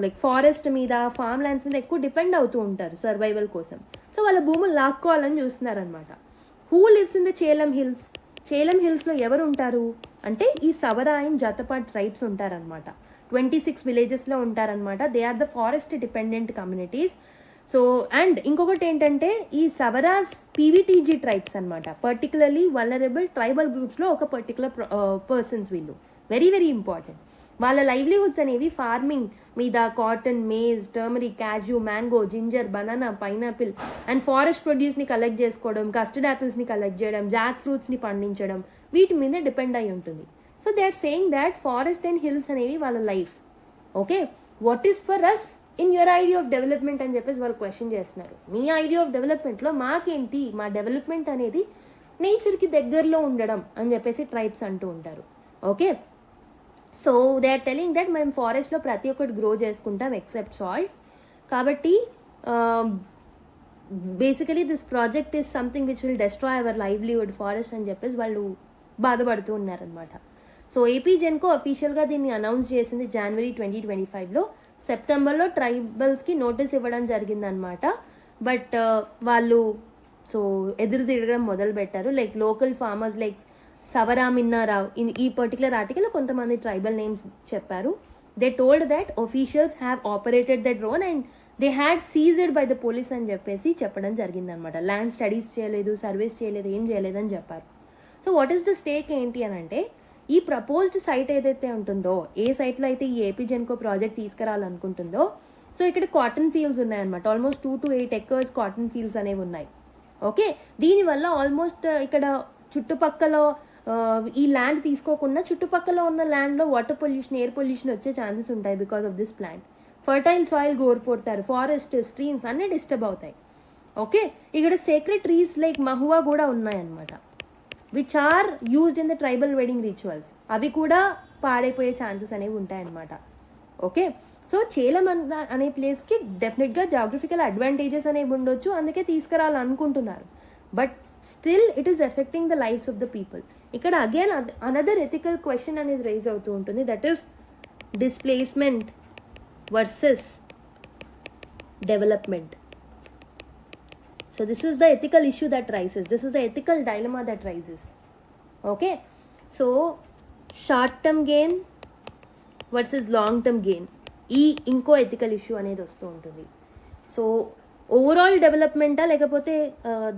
లైక్ ఫారెస్ట్ మీద, ఫార్మ్ ల్యాండ్స్ మీద ఎక్కువ డిపెండ్ అవుతూ ఉంటారు సర్వైవల్ కోసం. సో వాళ్ళ భూములు లాక్కోవాలని చూస్తున్నారనమాట. Who lives in the Chelam hills? Chelam హిల్స్లో ఎవరు ఉంటారు అంటే ఈ సవరా అండ్ జాతపా ట్రైబ్స్ ఉంటారనమాట. 26 విలేజెస్లో ఉంటారనమాట. They are the forest dependent communities. So and ఇంకొకటి ఏంటంటే, ఈ సవరాస్ PVTG ట్రైబ్స్ అనమాట, పర్టికులర్లీ వల్నరబుల్ ట్రైబల్ గ్రూప్స్లో ఒక పర్టికులర్ పర్సన్స్. వీళ్ళు వెరీ వెరీ ఇంపార్టెంట్. వాళ్ళ లైవ్లీహుడ్స్ అనేవి ఫార్మింగ్ మీద, cotton, maize, turmeric, cashew, mango, ginger, banana, pineapple and forest ప్రొడ్యూస్ని కలెక్ట్ చేసుకోవడం, కస్టర్డ్ యాపిల్స్ని కలెక్ట్ చేయడం, జాక్ ఫ్రూట్స్ని పండించడం, వీటి మీద డిపెండ్ అయి ఉంటుంది. So they are saying that forest and hills అనేవి వాళ్ళ life. Okay, what is for us in your idea of development అని చెప్పేసి వాళ్ళు క్వశ్చన్ చేస్తున్నారు. మీ ఐడియా ఆఫ్ డెవలప్మెంట్లో మాకేంటి, మా డెవలప్మెంట్ అనేది నేచర్కి దగ్గరలో ఉండడం అని చెప్పేసి ట్రైబ్స్ అంటూ ఉంటారు. Okay, so they are telling that మేము ఫారెస్ట్లో ప్రతి ఒక్కటి గ్రో చేసుకుంటాం ఎక్సెప్ట్ సాల్ట్. కాబట్టి basically this project is something which will destroy our livelihood forest అని చెప్పేసి వాళ్ళు బాధపడుతూ ఉన్నారనమాట. సో ఏపీ జెన్కో అఫీషియల్గా దీన్ని అనౌన్స్ చేసింది జనవరి 2025లో. సెప్టెంబర్లో ట్రైబల్స్కి నోటీస్ ఇవ్వడం జరిగిందనమాట. బట్ వాళ్ళు సో ఎదురు తిరగడం మొదలు పెట్టారు. లైక్ లోకల్ ఫార్మర్స్ లైక్ సవరామిన్నారావు ఈ పర్టికులర్ ఆర్టికల్ కొంతమంది ట్రైబల్ నేమ్స్ చెప్పారు. They told that officials have operated the drone and they had seized by the police అని చెప్పేసి చెప్పడం జరిగిందనమాట. ల్యాండ్ స్టడీస్ చేయలేదు, సర్వేస్ చేయలేదు, ఏం చేయలేదని చెప్పారు. So what is the stake ఏంటి అని అంటే, ఈ ప్రపోజ్డ్ సైట్ ఏదైతే ఉంటుందో, ఏ సైట్లో అయితే ఈ ఏపీ జెన్కో ప్రాజెక్ట్ తీసుకురావాలనుకుంటుందో, సో ఇక్కడ కాటన్ ఫీల్డ్స్ ఉన్నాయన్నమాట. Almost 2 to 8 acres cotton fields అనేవి ఉన్నాయి. ఓకే, దీనివల్ల ఆల్మోస్ట్ ఇక్కడ చుట్టుపక్కల ఈ ల్యాండ్ తీసుకోకుండా చుట్టుపక్కల ఉన్న ల్యాండ్లో వాటర్ పొల్యూషన్, ఎయిర్ పొల్యూషన్ వచ్చే ఛాన్సెస్ ఉంటాయి because of this plant. Fertile soil కోల్పోతారు, ఫారెస్ట్, స్ట్రీమ్స్ అన్నీ డిస్టర్బ్ అవుతాయి. ఓకే, ఇక్కడ సేక్రెడ్ ట్రీస్ లైక్ మహువా కూడా ఉన్నాయన్నమాట, which are used in the tribal wedding rituals. అవి కూడా పాడైపోయే ఛాన్సెస్ అనేవి ఉంటాయన్నమాట. ఓకే, సో చేలం అనే ప్లేస్కి డెఫినెట్గా జాగ్రఫికల్ అడ్వాంటేజెస్ అనేవి ఉండొచ్చు, అందుకే తీసుకురావాలనుకుంటున్నారు. But still it is affecting the lifes of the people. ఇక్కడ అగైన్ అనదర్ ఎథికల్ క్వశ్చన్ అనేది రైజ్ అవుతూ ఉంటుంది, that is displacement versus development. So this is the ethical issue that rises. This is the ethical dilemma that rises. Okay, so short term gain versus long term gain, ఈ ఇంకో ethical issue అనేది వస్తూ ఉంటుంది. So overall డెవలప్మెంటా లేకపోతే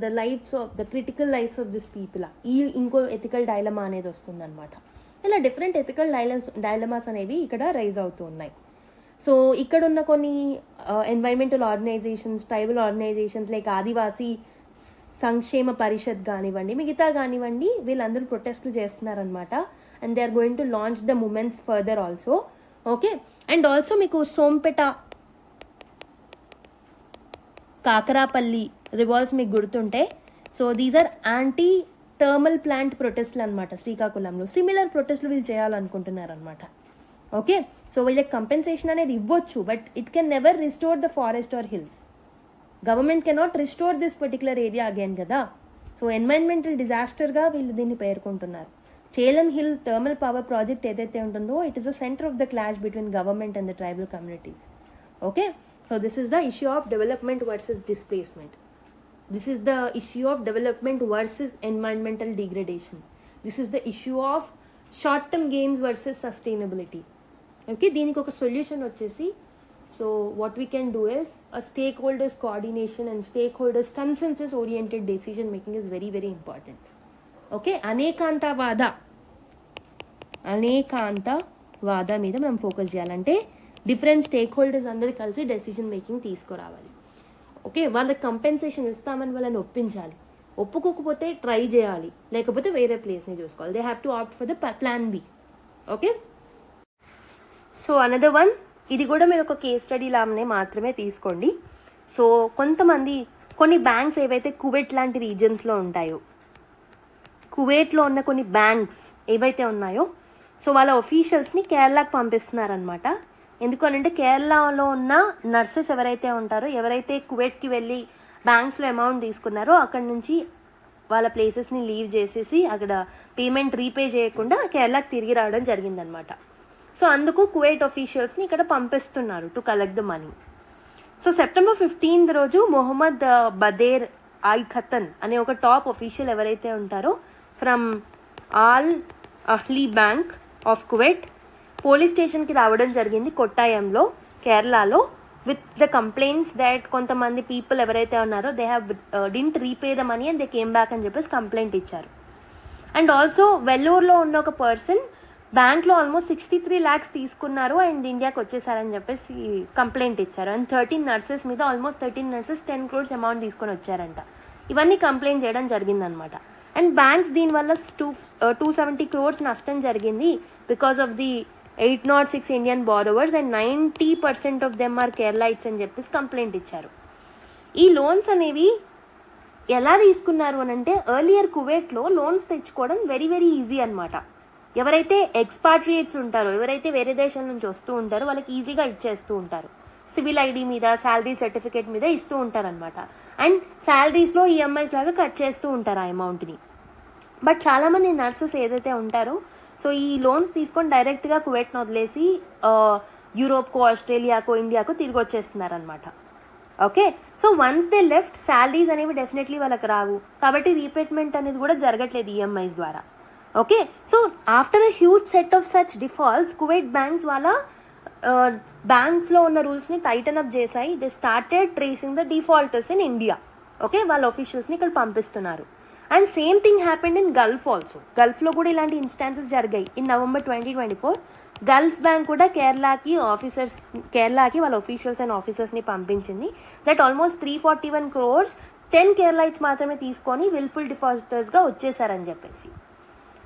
the lifes of the critical lifes of this పీపులా, ఈ ఇంకో ఎథికల్ డైలమా అనేది వస్తుంది అనమాట. ఇలా డిఫరెంట్ ఎథికల్ డైలమాస్ అనేవి ఇక్కడ రైజ్ అవుతూ ఉన్నాయి. సో ఇక్కడ ఉన్న కొన్ని environmental organisations, tribal organisations like Adivasi Sankshema Parishad కానివ్వండి, మిగతా కానివ్వండి, వీళ్ళందరూ ప్రొటెస్ట్లు చేస్తున్నారనమాట. And they are going to launch the movements further also. Okay, and also మీకు సోంపేట, కాకరాపల్లి రివాల్వ్స్ మీకు గుర్తుంటే, so these are anti thermal plant ప్రొటెస్ట్లు అనమాట. శ్రీకాకుళంలో సిమిలర్ ప్రొటెస్ట్లు వీళ్ళు చేయాలనుకుంటున్నారు అనమాట. ఓకే, సో వీళ్ళకి కంపెన్సేషన్ అనేది ఇవ్వచ్చు, but it can never restore the forest or hills. Government cannot restore this particular area again కదా. సో ఎన్వైరన్మెంటల్ డిజాస్టర్గా వీళ్ళు దీన్ని పేర్కొంటున్నారు. Chelam hill thermal power project ఏదైతే ఉంటుందో, it is the centre of the clash between government and the tribal communities. Okay, so this is the issue of development versus displacement. This is the issue of development versus environmental degradation. This is the issue of short term gains versus sustainability. Okay, దీనికి ఒక solution వచ్చేసి, so what we can do is a stakeholders coordination and stakeholders consensus oriented decision making is very very important. Okay, Anekantavada మీద మనం focus చేయాలంటే different stakeholders అందరూ కలిసి decision making తీసుకురావాలి. Okay, వాళ్ళకి కంపెన్సేషన్ ఇస్తామని వాళ్ళని ఒప్పించాలి. ఒప్పుకోకపోతే ట్రై చేయాలి, లేకపోతే వేరే ప్లేస్ని చూసుకోవాలి. They have to opt for the plan B. Okay, so another one, ఇది కూడా మీరు ఒక కేస్ స్టడీ లాగానే మాత్రమే తీసుకోండి. సో కొన్ని బ్యాంక్స్ ఏవైతే కువైట్ లాంటి రీజన్స్లో ఉంటాయో, కువైట్లో ఉన్న కొన్ని బ్యాంక్స్ ఏవైతే ఉన్నాయో, సో వాళ్ళ ఒఫీషియల్స్ని కేరళకు పంపిస్తున్నారనమాట. ఎందుకనంటే కేరళలో ఉన్న నర్సెస్ ఎవరైతే ఉంటారో, ఎవరైతే కువైట్కి వెళ్ళి బ్యాంక్స్లో అమౌంట్ తీసుకున్నారో, అక్కడ నుంచి వాళ్ళ ప్లేసెస్ని లీవ్ చేసేసి అక్కడ పేమెంట్ రీపే చేయకుండా కేరళకు తిరిగి రావడం జరిగిందనమాట. సో అందుకు కువైట్ ఆఫీషియల్స్ని ఇక్కడ పంపిస్తున్నారు to collect the money. So September 15 రోజు మొహమ్మద్ బదేర్ ఐ ఖతన్ అనే ఒక టాప్ ఆఫీషియల్ ఎవరైతే ఉంటారో from all Ahli bank of Kuwait police స్టేషన్కి రావడం జరిగింది కొట్టాయంలో, కేరళలో, విత్ ద కంప్లైంట్స్ దాట్ కొంతమంది పీపుల్ ఎవరైతే ఉన్నారో they have didn't repay the money and they came back అని చెప్పేసి కంప్లైంట్ ఇచ్చారు. అండ్ ఆల్సో వెల్లూరులో ఉన్న ఒక పర్సన్ బ్యాంక్లో ఆల్మోస్ట్ 63 lakhs తీసుకున్నారు అండ్ ఇండియాకి వచ్చేసారని చెప్పేసి కంప్లైంట్ ఇచ్చారు. అండ్ 13 nurses మీద ఆల్మోస్ట్ 13 nurses 10 crores అమౌంట్ తీసుకొని వచ్చారంట. ఇవన్నీ కంప్లైంట్ చేయడం జరిగిందనమాట. అండ్ బ్యాంక్స్ దీనివల్ల 270 crores నష్టం జరిగింది because of the 806 Indian borrowers and 90% of them are Keralites అని చెప్పేసి కంప్లైంట్ ఇచ్చారు. ఈ లోన్స్ అనేవి ఎలా తీసుకున్నారు అని అంటే, ఎర్లియర్ కువైట్లో లోన్స్ తెచ్చుకోవడం వెరీ వెరీ ఈజీ అనమాట. ఎవరైతే ఎక్స్పాట్రియేట్స్ ఉంటారో, ఎవరైతే వేరే దేశాల నుంచి వస్తూ ఉంటారో వాళ్ళకి ఈజీగా ఇచ్చేస్తూ ఉంటారు. సివిల్ ఐడి మీద, శాలరీ సర్టిఫికేట్ మీద ఇస్తూ ఉంటారనమాట. అండ్ శాలరీస్లో ఈఎంఐస్ లాగా కట్ చేస్తూ ఉంటారు ఆ అమౌంట్ని. బట్ చాలామంది నర్సెస్ ఏదైతే ఉంటారో సో ఈ లోన్స్ తీసుకొని డైరెక్ట్గా కువైట్ని వదిలేసి యూరోప్కో, ఆస్ట్రేలియాకో, ఇండియాకో తిరిగి వచ్చేస్తున్నారనమాట. Okay, so once they left salaries అనేవి డెఫినెట్లీ వాళ్ళకి రావు, కాబట్టి రీపేమెంట్ అనేది కూడా జరగట్లేదు ఈఎంఐస్ ద్వారా. Okay, so after a huge set of such defaults, Kuwait banks వాళ్ళ బ్యాంక్స్లో ఉన్న రూల్స్ని టైటన్ అప్ చేశాయి. They started tracing the defaulters in India. Okay, వాళ్ళ ఆఫీషియల్స్ని ఇక్కడ పంపిస్తున్నారు. And same thing happened in Gulf also. గల్ఫ్లో కూడా ఇలాంటి ఇన్స్టాన్సెస్ జరిగాయి. ఇన్ November 2024 గల్ఫ్ బ్యాంక్ కూడా కేరళకి వాళ్ళ ఆఫీషియల్స్ అండ్ ఆఫీసర్స్ని పంపించింది. దట్ ఆల్మోస్ట్ 341 crores 10 కేరళైట్స్ మాత్రమే తీసుకొని విల్ఫుల్ డిఫాల్టర్స్గా వచ్చేసారని చెప్పేసి.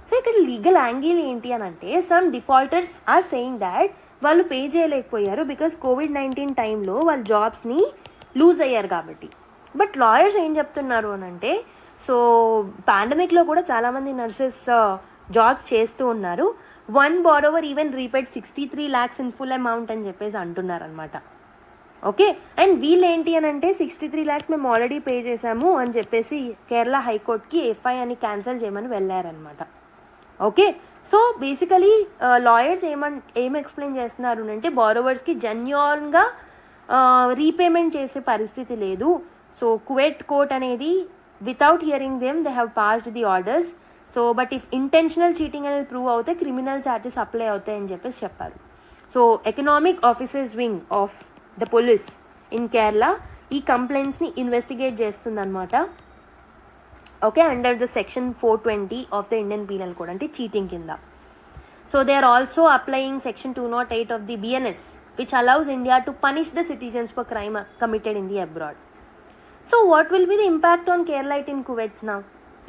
సో ఇక్కడ లీగల్ యాంగిల్ ఏంటి అని అంటే, some defaulters are saying that వాళ్ళు పే చేయలేకపోయారు బికాస్ COVID-19 టైంలో వాళ్ళ జాబ్స్ని లూజ్ అయ్యారు కాబట్టి. బట్ లాయర్స్ ఏం చెప్తున్నారు అని అంటే, సో పాండమిక్లో కూడా చాలామంది నర్సెస్ జాబ్స్ చేస్తూ ఉన్నారు. One borrower even repaid 63 lakhs in full amount అని చెప్పేసి అంటున్నారు అనమాట. ఓకే, అండ్ వీళ్ళు ఏంటి అని అంటే 63 lakhs మేము ఆల్రెడీ పే చేసాము అని చెప్పేసి కేరళ హైకోర్టుకి ఎఫ్ఐ అని క్యాన్సిల్ చేయమని వెళ్ళారనమాట. ఓకే, సో బేసికలీ లాయర్స్ ఏం ఎక్స్ప్లెయిన్ చేస్తున్నారు అంటే, బారోవర్స్కి జెన్యూన్గా రీపేమెంట్ చేసే పరిస్థితి లేదు. సో కువైట్ కోర్ట్ అనేది without hearing them they have passed the orders. So but if intentional cheating అనేది ప్రూవ్ అవుతే క్రిమినల్ ఛార్జెస్ అప్లై అవుతాయని చెప్పేసి చెప్పారు. So economic officers wing of the police in Kerala ఈ కంప్లైంట్స్ని ఇన్వెస్టిగేట్ చేస్తుందన్నమాట. Okay, under the section 420 of the Indian penal code, అంటే cheating కింద. So they are also applying section 208 of the BNS which allows India to punish the citizens for crime committed in the abroad. So what will be the impact on Keralite in Kuwaits now?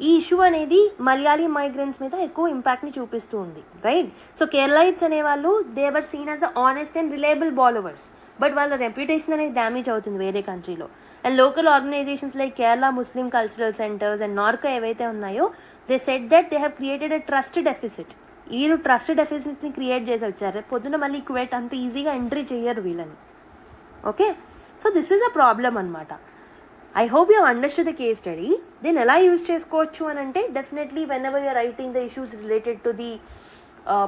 ఈ issue అనేది Malayali migrants మీద ఎక్కువ ఇంపాక్ట్ని చూపిస్తూ ఉంది, right? So Keralites అనేవాళ్ళు they were seen as the honest and reliable borrowers, but వాళ్ళ reputation అనేది డ్యామేజ్ అవుతుంది వేరే కంట్రీలో. And local organisations like Kerala Muslim cultural centres and Norka ఏవైతే ఉన్నాయో they said that they have created a trust deficit. వీళ్ళు trust డెఫిసిట్ని క్రియేట్ చేసి వచ్చారు. పొద్దున మళ్ళీ కువైట్ అంత ఈజీగా ఎంట్రీ చేయరు వీళ్ళని. Okay, so this is a problem అనమాట. I hope you understood the case study. దీన్ని ఎలా యూజ్ చేసుకోవచ్చు అని అంటే, definitely whenever you're writing the issues related to the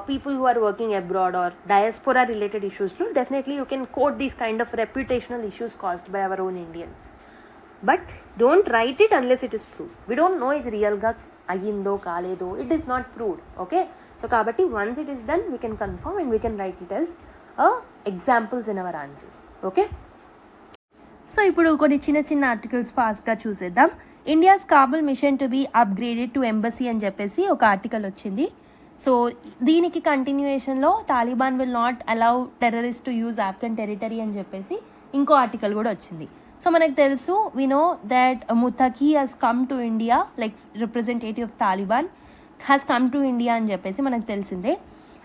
people who are working abroad or diaspora related issues, definitely you can quote these kind of reputational issues caused by our own Indians. But don't write it unless it is proved. We don't know it real ga ayindo kaledo, it is not proved. Okay, so kabatti once it is done we can confirm and we can write it as examples in our answers. Okay, so ఇప్పుడు కొన్ని చిన్న articles ఫాస్ట్గా చూసేద్దాం. India's Kabul mission to be upgraded to embassy అని చెప్పేసి ఒక article వచ్చింది. So దీనికి కంటిన్యూయేషన్లో Taliban will not allow terrorist to use Afghan territory అని చెప్పేసి ఇంకో ఆర్టికల్ కూడా వచ్చింది. సో మనకు తెలుసు, we know that Muttaqi has come to India, like representative of Taliban has come to India అని చెప్పేసి మనకు తెలిసిందే.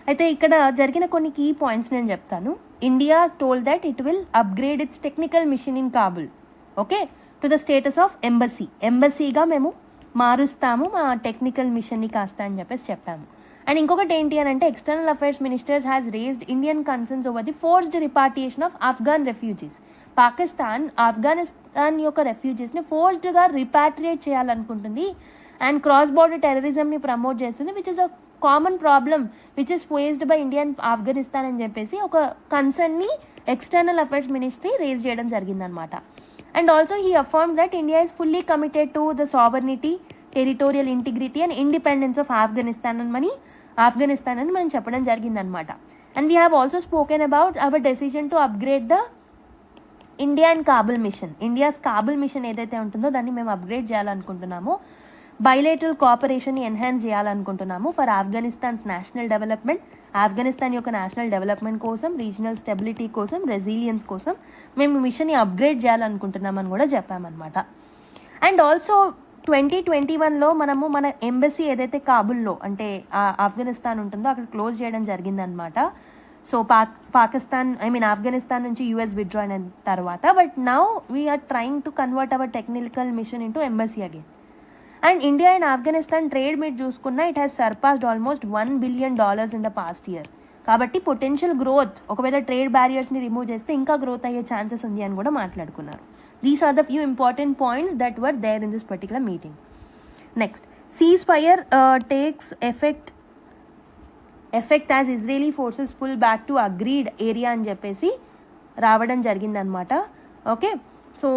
అయితే ఇక్కడ జరిగిన కొన్ని కీ పాయింట్స్ నేను చెప్తాను. India told that it will upgrade its technical mission in Kabul, okay, to the status of ఎంబసీగా మేము మారుస్తాము మా టెక్నికల్ మిషన్ని కాస్త అని చెప్పేసి చెప్పాము. అండ్ ఇంకొకటి ఏంటి అని అంటే, external affairs ministers has raised Indian concerns over the forced repatriation of Afghan refugees. Pakistan Afghanistan యొక్క రెఫ్యూజీస్ని ఫోర్స్డ్గా repatriate చేయాలనుకుంటుంది and cross border టెర్రరిజంని promote చేస్తుంది, which is a common problem which is faced by India and Afghanistan అని చెప్పేసి ఒక కన్సర్న్ని ఎక్స్టర్నల్ అఫైర్స్ మినిస్ట్రీ రేజ్ చేయడం జరిగిందనమాట. And also he affirm that India is fully committed to the sovereignty, territorial integrity and independence of Afghanistan అని మనం చెప్పడం జరిగిందనమాట. And we have also spoken about our decision to upgrade the India and Kabul mission. India's Kabul mission ఏదైతే ఉంటుందో దాన్ని మేము upgrade చేయాలనుకుంటున్నాము. Bilateral కోఆపరేషన్ని ఎన్హాన్స్ చేయాలనుకుంటున్నాము for Afghanistan's national development. Afghanistan యొక్క నేషనల్ డెవలప్మెంట్ కోసం, రీజనల్ స్టెబిలిటీ కోసం, రెసిలియన్స్ కోసం మేము మిషన్ని అప్గ్రేడ్ చేయాలనుకుంటున్నామని కూడా చెప్పామన్నమాట. అండ్ ఆల్సో 2021లో మనము మన ఎంబసీ ఏదైతే కాబుల్లో అంటే ఆఫ్ఘనిస్తాన్ ఉంటుందో అక్కడ క్లోజ్ చేయడం జరిగిందనమాట. సో ఆఫ్ఘనిస్తాన్ నుంచి యూఎస్ విత్డ్రా అయిన తర్వాత, but now we're trying to convert our technical mission into embassy again. And India and Afghanistan trade మీరు చూసుకున్నా it has surpassed almost $1 billion in the past year. కాబట్టి పొటెన్షియల్ గ్రోత్ ఒకవేళ trade బ్యారియర్స్ని remove చేస్తే ఇంకా growth అయ్యే ఛాన్సెస్ ఉంది అని కూడా మాట్లాడుకున్నారు. These are the few important points that were there in this particular meeting. Next, ceasefire takes effect as Israeli forces pull back to agreed area అని చెప్పేసి రావడం జరిగిందనమాట. Okay, so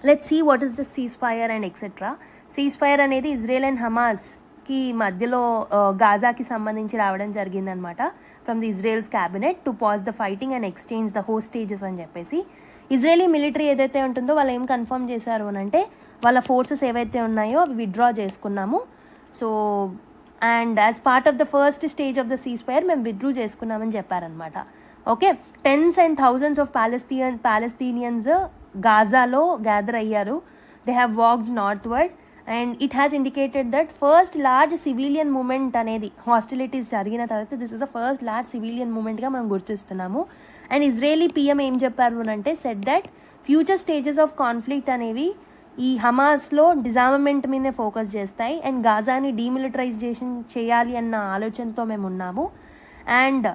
let's see what is the cease fire and etcetera. Cease fire అనేది Israel and హమాస్కి మధ్యలో గాజాకి సంబంధించి రావడం జరిగిందనమాట from the Israel's cabinet to pause the fighting and exchange the hostages అని చెప్పేసి. ఇజ్రాయలీ మిలిటరీ ఏదైతే ఉంటుందో వాళ్ళు ఏం కన్ఫర్మ్ చేశారు అని అంటే వాళ్ళ ఫోర్సెస్ ఏవైతే ఉన్నాయో అవి విత్డ్రా చేసుకున్నాము. So and as part of the first stage of the cease fire మేము విత్డ్రూ చేసుకున్నామని చెప్పారనమాట. Okay, tens and thousands of Palestinians గాజాలో గ్యాదర్ అయ్యారు. They have walked northward and it has indicated that first large civilian movement అనేది hostilities జరిగిన తర్వాత this is the first large civilian మూమెంట్గా మనం గుర్తిస్తున్నాము. అండ్ ఇజ్రాయలీ పిఎం ఏం చెప్పారు అని అంటే said that future stages of conflict అనేవి ఈ హమాస్లో డిజార్మమెంట్ మీదే ఫోకస్ చేస్తాయి అండ్ గాజాని డీమిలిటరైజేషన్ చేయాలి అన్న ఆలోచనతో మేము ఉన్నాము. అండ్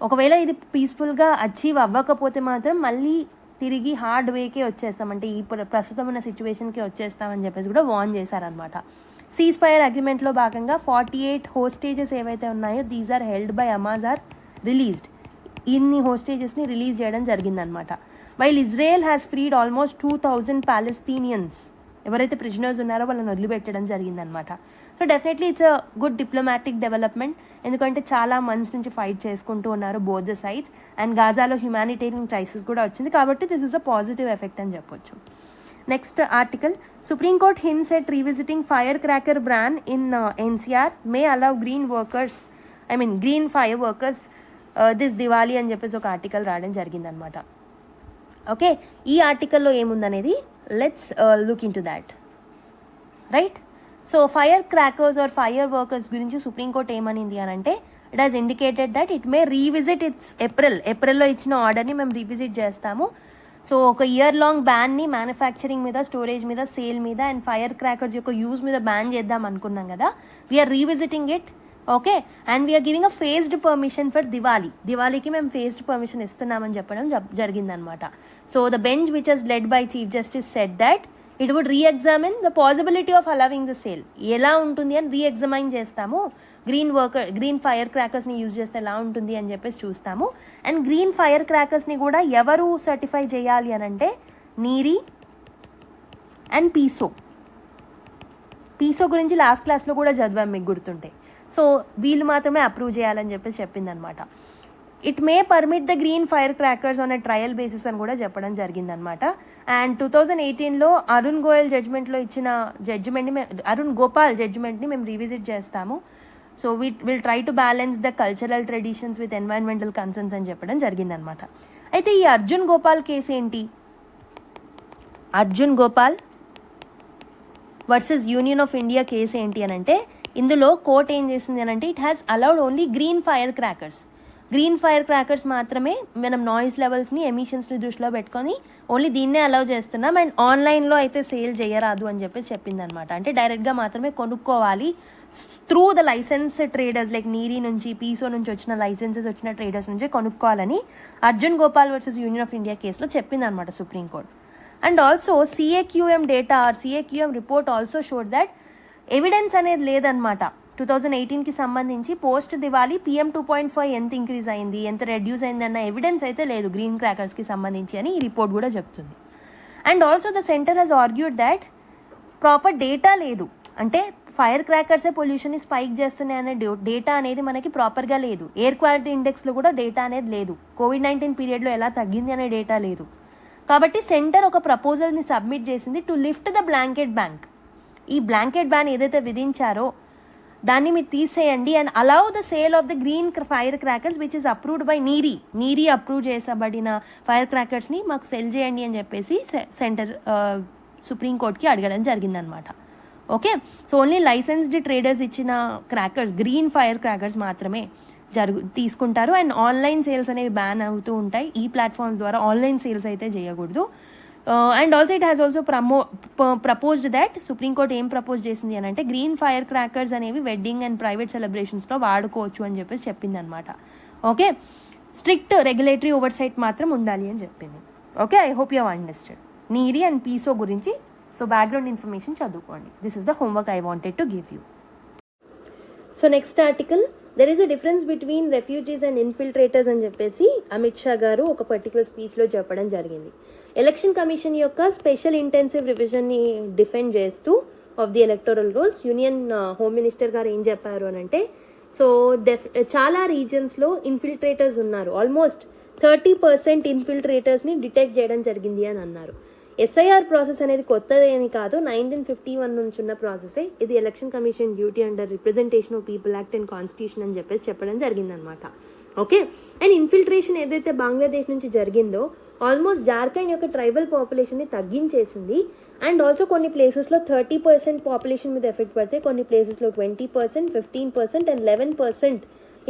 ఒకవేళ ఇది పీస్ఫుల్గా అచీవ్ అవ్వకపోతే మాత్రం మళ్ళీ తిరిగి హార్డ్ వేకే వచ్చేస్తాం, అంటే ఈ ప్రస్తుతం ఉన్న సిచ్యువేషన్కి వచ్చేస్తామని చెప్పేసి కూడా వార్న్ చేశారనమాట. సీజ్ ఫైర్ అగ్రిమెంట్లో భాగంగా 48 హోస్టేజెస్ ఏవైతే ఉన్నాయో these are held by Hamas are released. ఇన్ని హోస్టేజెస్ని రిలీజ్ చేయడం జరిగిందనమాట. While Israel has freed almost 2000 Palestinians, ఎవరైతే ప్రిజనర్స్ ఉన్నారో వాళ్ళని వదిలిపెట్టడం జరిగిందనమాట. So definitely it's a good diplomatic development, ఎందుకంటే చాలా మంత్స్ నుంచి ఫైట్ చేసుకుంటూ ఉన్నారు బోత్ ద సైడ్స్ అండ్ గాజాలో హ్యుమానిటేరియన్ క్రైసిస్ కూడా వచ్చింది కాబట్టి this is a positive effect అని చెప్పొచ్చు. Next article, Supreme Court hints at revisiting fire cracker ban in NCR may allow green fire workers this Diwali అని చెప్పేసి ఒక ఆర్టికల్ రావడం జరిగిందనమాట. ఓకే, ఈ ఆర్టికల్లో ఏముందనేది let's look into that. Right, so fire crackers or fire workers గురించి Supreme Court ఏమనింది అని అంటే it has indicated that it may revisit its ఏప్రిల్లో ఇచ్చిన ఆర్డర్ని మేము రీవిజిట్ చేస్తాము. సో ఒక ఇయర్ లాంగ్ బ్యాన్ని మ్యానుఫ్యాక్చరింగ్ మీద, స్టోరేజ్ మీద, సేల్ మీద అండ్ ఫైర్ క్రాకర్స్ యొక్క యూజ్ మీద బ్యాన్ చేద్దాం అనుకున్నాం కదా, we are revisiting it. Okay, and we're giving a phased permission for దివాళీకి మేము ఫేజ్డ్ పర్మిషన్ ఇస్తున్నామని చెప్పడం జరిగిందనమాట. So the bench which has led by chief justice said that it would reexamine the possibility of allowing the sale. ఎలా ఉంటుంది అని రీఎగ్జామైన్ చేస్తాము. Green fire క్రాకర్స్ని use చేస్తే ఎలా ఉంటుంది అని చెప్పేసి చూస్తాము. అండ్ గ్రీన్ ఫైర్ క్రాకర్స్ని కూడా ఎవరు సర్టిఫై చేయాలి అని అంటే నీరీ అండ్ పీసో గురించి లాస్ట్ క్లాస్లో కూడా చదివాం మీకు గుర్తుంటే. సో వీళ్ళు మాత్రమే అప్రూవ్ చేయాలని చెప్పేసి చెప్పిందనమాట. It may permit the green fire crackers on a trial basis అని కూడా చెప్పడం జరిగిందనమాట. అండ్ 2018లో అరుణ్ గోపాల్ జడ్జిమెంట్ని మేము రీవిజిట్ చేస్తాము. So will try to balance the cultural traditions with environmental concerns అని చెప్పడం జరిగిందనమాట. అయితే ఈ అర్జున్ గోపాల్ కేసు ఏంటి? Arjun Gopal versus union of India case ఏంటి అని అంటే ఇందులో కోర్ట్ ఏం చేసింది అని అంటే it has allowed only green fire crackers మాత్రమే మనం నాయిస్ లెవెల్స్ని, ఎమిషన్స్ని దృష్టిలో పెట్టుకొని ఓన్లీ దీన్నే అలౌ చేస్తున్నాం అండ్ ఆన్లైన్లో అయితే సేల్ చేయరాదు అని చెప్పేసి చెప్పింది అనమాట. అంటే డైరెక్ట్గా మాత్రమే కొనుక్కోవాలి through the licence traders like NEERI నుంచి, పీసో నుంచి వచ్చిన లైసెన్సెస్ వచ్చిన ట్రేడర్స్ నుంచి కొనుక్కోవాలని Arjun Gopal versus union of India కేసులో చెప్పింది అనమాట Supreme Court. And also CAQM report also showed that evidence అనేది లేదనమాట. 2018కి సంబంధించి పోస్ట్ దివాళీ PM 2.5 ఎంత ఇంక్రీజ్ అయింది, ఎంత రెడ్యూస్ అయింది అన్న ఎవిడెన్స్ అయితే లేదు గ్రీన్ క్రాకర్స్కి సంబంధించి అని ఈ రిపోర్ట్ కూడా చెప్తుంది. And also the centre has argued that proper data లేదు, అంటే ఫైర్ క్రాకర్సే పొల్యూషన్ని స్పైక్ చేస్తున్నాయి అనే డేటా అనేది మనకి ప్రాపర్గా లేదు. ఎయిర్ క్వాలిటీ ఇండెక్స్లో కూడా డేటా అనేది లేదు. COVID-19 పీరియడ్లో ఎలా తగ్గింది అనే డేటా లేదు. కాబట్టి సెంటర్ ఒక ప్రపోజల్ని సబ్మిట్ చేసింది to lift the blanket ban. ఈ బ్లాంకెట్ బ్యాన్ ఏదైతే విధించారో దాన్ని మీరు తీసేయండి and allow the sale of the green fire crackers which is approved by NEERI approve చేసబడిన ఫైర్ క్రాకర్స్ని మాకు సెల్ చేయండి అని చెప్పేసి సెంటర్ సుప్రీంకోర్టుకి అడగడం జరిగిందనమాట. Okay, so only licensed traders ఇచ్చిన క్రాకర్స్, గ్రీన్ ఫైర్ క్రాకర్స్ మాత్రమే తీసుకుంటారు అండ్ ఆన్లైన్ సేల్స్ అనేవి బ్యాన్ అవుతూ ఉంటాయి. ఈ ప్లాట్ఫామ్స్ ద్వారా ఆన్లైన్ సేల్స్ అయితే చేయకూడదు. And also it has also proposed that supreme court ఏం ప్రపోజ్ చేసింది అని అంటే గ్రీన్ ఫైర్ క్రాకర్స్ అనేవి వెడ్డింగ్ అండ్ ప్రైవేట్ సెలబ్రేషన్స్లో వాడుకోవచ్చు అని చెప్పేసి చెప్పింది అనమాట. ఓకే, స్ట్రిక్ట్ రెగ్యులేటరీ ఓవర్సైట్ మాత్రం ఉండాలి అని చెప్పింది. Okay, I hope you have understand NEERI and PESO గురించి. సో బ్యాక్గ్రౌండ్ ఇన్ఫర్మేషన్ చదువుకోండి. This is the homework I wanted to give you. So next article, there is a difference between refugees and infiltrators అని చెప్పేసి అమిత్ షా గారు ఒక పర్టికులర్ స్పీచ్లో చెప్పడం జరిగింది. Election commission యొక్క special intensive రివిజన్ని defend చేస్తూ of the electoral rules union home minister గారు ఏం చెప్పారు అని అంటే, సో చాలా రీజన్స్లో ఇన్ఫిల్ట్రేటర్స్ ఉన్నారు, ఆల్మోస్ట్ 30% ఇన్ఫిల్ట్రేటర్స్ని డిటెక్ట్ చేయడం జరిగింది అని అన్నారు. ఎస్ఐఆర్ ప్రాసెస్ అనేది కొత్తదేని కాదు, 1951 నుంచి ఉన్న ప్రాసెసే. ఇది election commission duty under representation of people act and constitution అని చెప్పేసి చెప్పడం జరిగిందనమాట. ఓకే, అండ్ ఇన్ఫిల్ట్రేషన్ ఏదైతే బంగ్లాదేశ్ నుంచి జరిగిందో ఆల్మోస్ట్ జార్ఖండ్ యొక్క ట్రైబల్ పాపులేషన్ని తగ్గించేసింది. అండ్ ఆల్సో కొన్ని ప్లేసెస్లో 30% పాపులేషన్ మీద ఎఫెక్ట్ పడితే కొన్ని ప్లేసెస్లో 20%, 15% అండ్ 11%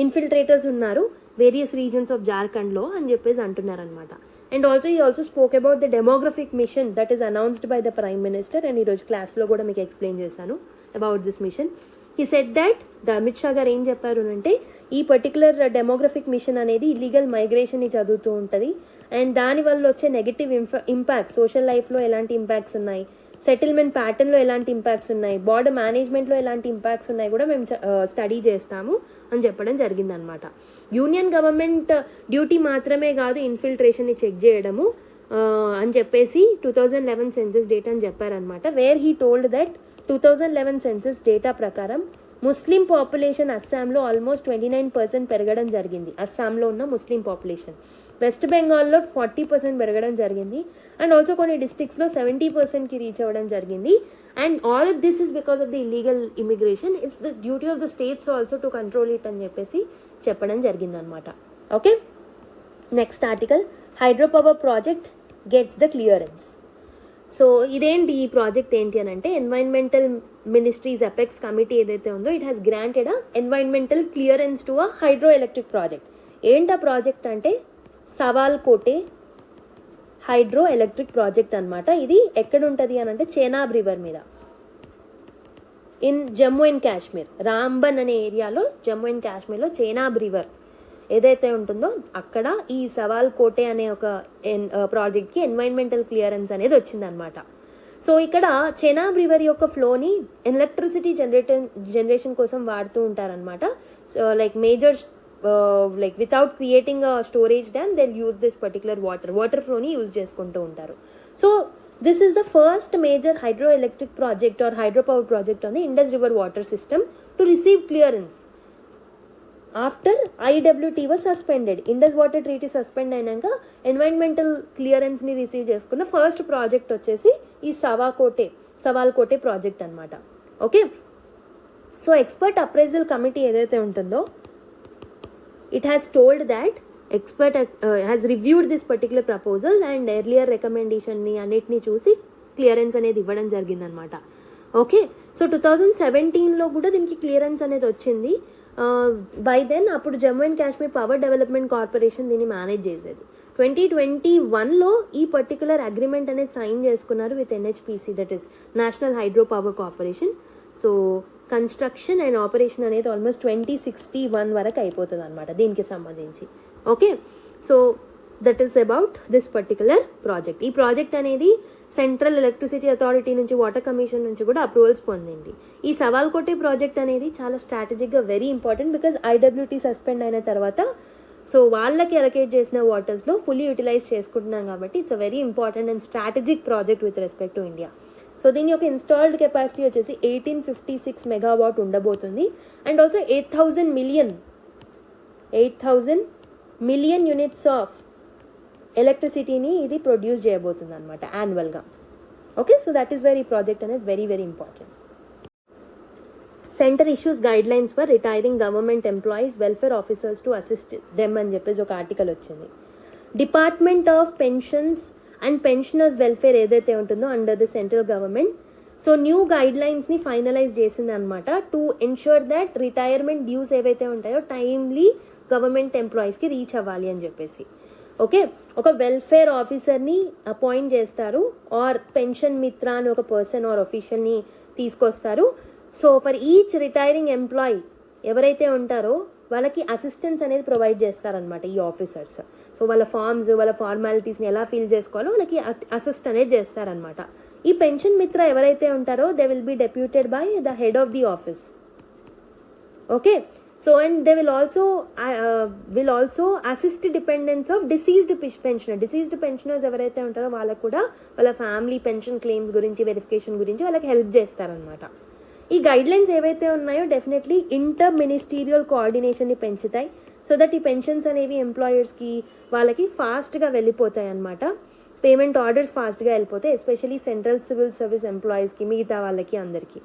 ఇన్ఫిల్ట్రేటర్స్ ఉన్నారు వేరియస్ రీజన్స్ ఆఫ్ జార్ఖండ్లో అని చెప్పేసి అంటున్నారనమాట. And also he also spoke about the demographic mission that is announced by the prime minister. And ఈరోజు క్లాస్లో కూడా మీకు ఎక్స్ప్లెయిన్ చేశాను about this mission. He said that the Amit Shah గారు ఏం చెప్పారు అంటే, ఈ పర్టికులర్ డెమోగ్రఫిక్ మిషన్ అనేది ఇల్లీగల్ మైగ్రేషన్ని చదువుతూ ఉంటుంది. అండ్ దానివల్ల వచ్చే నెగిటివ్ ఇంపాక్ట్స్, సోషల్ లైఫ్లో ఎలాంటి ఇంపాక్ట్స్ ఉన్నాయి, సెటిల్మెంట్ ప్యాటర్న్లో ఎలాంటి ఇంపాక్ట్స్ ఉన్నాయి, బార్డర్ మేనేజ్మెంట్లో ఎలాంటి ఇంపాక్ట్స్ ఉన్నాయి కూడా మేము స్టడీ చేస్తాము అని చెప్పడం జరిగిందనమాట. యూనియన్ గవర్నమెంట్ డ్యూటీ మాత్రమే కాదు ఇన్ఫిల్ట్రేషన్ని చెక్ చేయడము అని చెప్పేసి 2011 సెన్సస్ డేటా అని చెప్పారనమాట. Where he told that 2011 census data ప్రకారం ముస్లిం పాపులేషన్ అస్సాంలో ఆల్మోస్ట్ 29% పెరగడం జరిగింది. అస్సాంలో ఉన్న ముస్లిం పాపులేషన్ వెస్ట్ బెంగాల్లో 40% పెరగడం జరిగింది. అండ్ ఆల్సో కొన్ని డిస్ట్రిక్ట్స్లో 70%కి రీచ్ అవ్వడం జరిగింది. And all of this is because of the illegal immigration. It's the duty of the states also to control it అని చెప్పేసి చెప్పడం జరిగిందనమాట. Okay, next article, hydro power project gets the clearance. So ఇదేంటి, ఈ project ఏంటి అని అంటే, environmental ministries apex committee ఏదైతే ఉందో it has granted a environmental clearance to a hydro electric project. ఏంటి ఆ ప్రాజెక్ట్ అంటే సవాల్ కోటే హైడ్రో ఎలక్ట్రిక్ ప్రాజెక్ట్ అనమాట. ఇది ఎక్కడ ఉంటుంది అని అంటే చేనాబ్ రివర్ మీద ఇన్ జమ్మూ అండ్ కాశ్మీర్, రాంబన్ అనే ఏరియాలో జమ్మూ అండ్ కాశ్మీర్లో చేనాబ్ రివర్ ఏదైతే ఉంటుందో అక్కడ ఈ సవాల్ కోటే అనే ఒక ప్రాజెక్ట్కి ఎన్వైరన్మెంటల్ క్లియరెన్స్ అనేది వచ్చిందనమాట. సో ఇక్కడ చెనాబ్ రివర్ యొక్క ఫ్లోని ఎలక్ట్రిసిటీ జనరేషన్ కోసం వాడుతూ ఉంటారనమాట. So like major like without creating a storage dam they'll use this particular water flow ni use చేసుకుంటూ ఉంటారు. So this is the first major hydroelectric project or hydropower project on the Indus River water system to receive clearance after IWT was suspended. Indus Water Treaty suspend అయినాక environmental clearance ని receive చేసుకున్న first project వచ్చేసి ఈ సవాల్ కోటే project అనమాట. Okay, so expert appraisal committee ఏదైతే ఉంటుందో it has told that expert has reviewed this particular proposal and earlier recommendation ni annitni చూసి క్లియరెన్స్ అనేది ఇవ్వడం జరిగిందనమాట. ఓకే, సో 2017లో కూడా దీనికి క్లియరెన్స్ అనేది వచ్చింది. బై దెన్ అప్పుడు Jammu and Kashmir power development corporation దీన్ని మేనేజ్ చేసేది. 2021లో ఈ పర్టికులర్ అగ్రిమెంట్ అనేది సైన్ చేసుకున్నారు with NHPC, that is national hydro power corporation. So construction and operation అనేది ఆల్మోస్ట్ 2061 వరకు అయిపోతుంది అనమాట దీనికి సంబంధించి. Okay, so that is about this particular project. ఈ ప్రాజెక్ట్ అనేది సెంట్రల్ ఎలక్ట్రిసిటీ అథారిటీ నుంచి, వాటర్ కమిషన్ నుంచి కూడా అప్రూవల్స్ పొందింది. ఈ సవాల్ కోటే ప్రాజెక్ట్ అనేది చాలా స్ట్రాటజిక్గా very important because IWT suspend అయిన తర్వాత సో వాళ్ళకి అలొకేట్ చేసిన వాటర్స్లో ఫుల్లీ యూటిలైజ్ చేసుకుంటున్నాం కాబట్టి it's a very important and strategic project with respect to India. So దీని యొక్క ఇన్స్టాల్డ్ కెపాసిటీ వచ్చేసి 1856 మెగావాట్ ఉండబోతుంది. And also 8,000 million units of ఎలక్ట్రిసిటీని ఇది ప్రొడ్యూస్ చేయబోతుంది అనమాట యాన్యువల్గా. Okay, so that is very project అనేది very very important. Centre issues guidelines for retiring government employees welfare officers to assist them అని చెప్పేసి ఒక ఆర్టికల్ వచ్చింది. Department of pensions and pensioners welfare ఏదైతే ఉంటుందో under the central government so new guide లైన్స్ని finalise చేసింది అనమాట to ensure that retirement dues ఏవైతే ఉంటాయో టైమ్లీ గవర్నమెంట్ ఎంప్లాయీస్కి రీచ్ అవ్వాలి అని చెప్పేసి. ఓకే, ఒక వెల్ఫేర్ ఆఫీసర్ని అపాయింట్ చేస్తారు, ఆర్ పెన్షన్ మిత్ర అని ఒక పర్సన్ ఆర్ ఆఫీషియల్ని తీసుకొస్తారు. So for each retiring employee ఎవరైతే ఉంటారో వాళ్ళకి అసిస్టెన్స్ అనేది ప్రొవైడ్ చేస్తారనమాట ఈ ఆఫీసర్స్. సో వాళ్ళ ఫార్మ్స్, వాళ్ళ ఫార్మాలిటీస్ని ఎలా ఫిల్ చేసుకోవాలో వాళ్ళకి అసిస్ట్ అనేది చేస్తారనమాట. ఈ పెన్షన్ మిత్ర ఎవరైతే ఉంటారో they will be deputed by the head of the office. Okay, so and they will also assist dependents of deceased pensioner. Deceased pensioners ఎవరైతే ఉంటారో వాళ్ళకు కూడా వాళ్ళ ఫ్యామిలీ పెన్షన్ క్లెయిమ్స్ గురించి, వెరిఫికేషన్ గురించి వాళ్ళకి హెల్ప్ చేస్తారనమాట. ఈ గైడ్లైన్స్ ఏవైతే ఉన్నాయో డెఫినెట్లీ ఇంటర్ మినిస్టీరియల్ కోఆర్డినేషన్ని పెంచుతాయి. సో దట్ ఈ పెన్షన్స్ అనేవి ఎంప్లాయర్స్కి వాళ్ళకి ఫాస్ట్గా వెళ్ళిపోతాయి అనమాట. పేమెంట్ ఆర్డర్స్ ఫాస్ట్గా వెళ్ళిపోతాయి, ఎస్పెషలీ సెంట్రల్ సివిల్ సర్వీస్ ఎంప్లాయీస్కి, మిగతా వాళ్ళకి అందరికీ.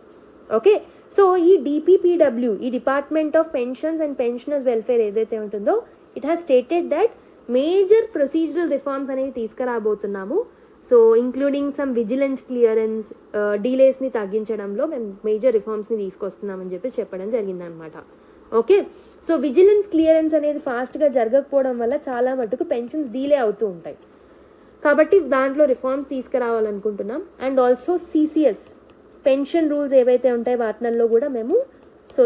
ఓకే, సో ఈ DPPW, ఈ department of pensions and pensioners welfare ఏదైతే ఉంటుందో it has stated that major procedural reforms అనేవి తీసుకురాబోతున్నాము. So including some vigilance clearance, డీలేస్ని తగ్గించడంలో మేము మేజర్ రిఫార్మ్స్ని తీసుకొస్తున్నామని చెప్పడం జరిగిందనమాట. ఓకే, సో విజిలెన్స్ క్లియరెన్స్ అనేది ఫాస్ట్గా జరగకపోవడం వల్ల చాలా మటుకు పెన్షన్స్ డీలే అవుతూ ఉంటాయి. కాబట్టి దాంట్లో రిఫార్మ్స్ తీసుకురావాలనుకుంటున్నాం. And also CCS pension rules ఏవైతే ఉంటాయో వాటిల్లో కూడా మేము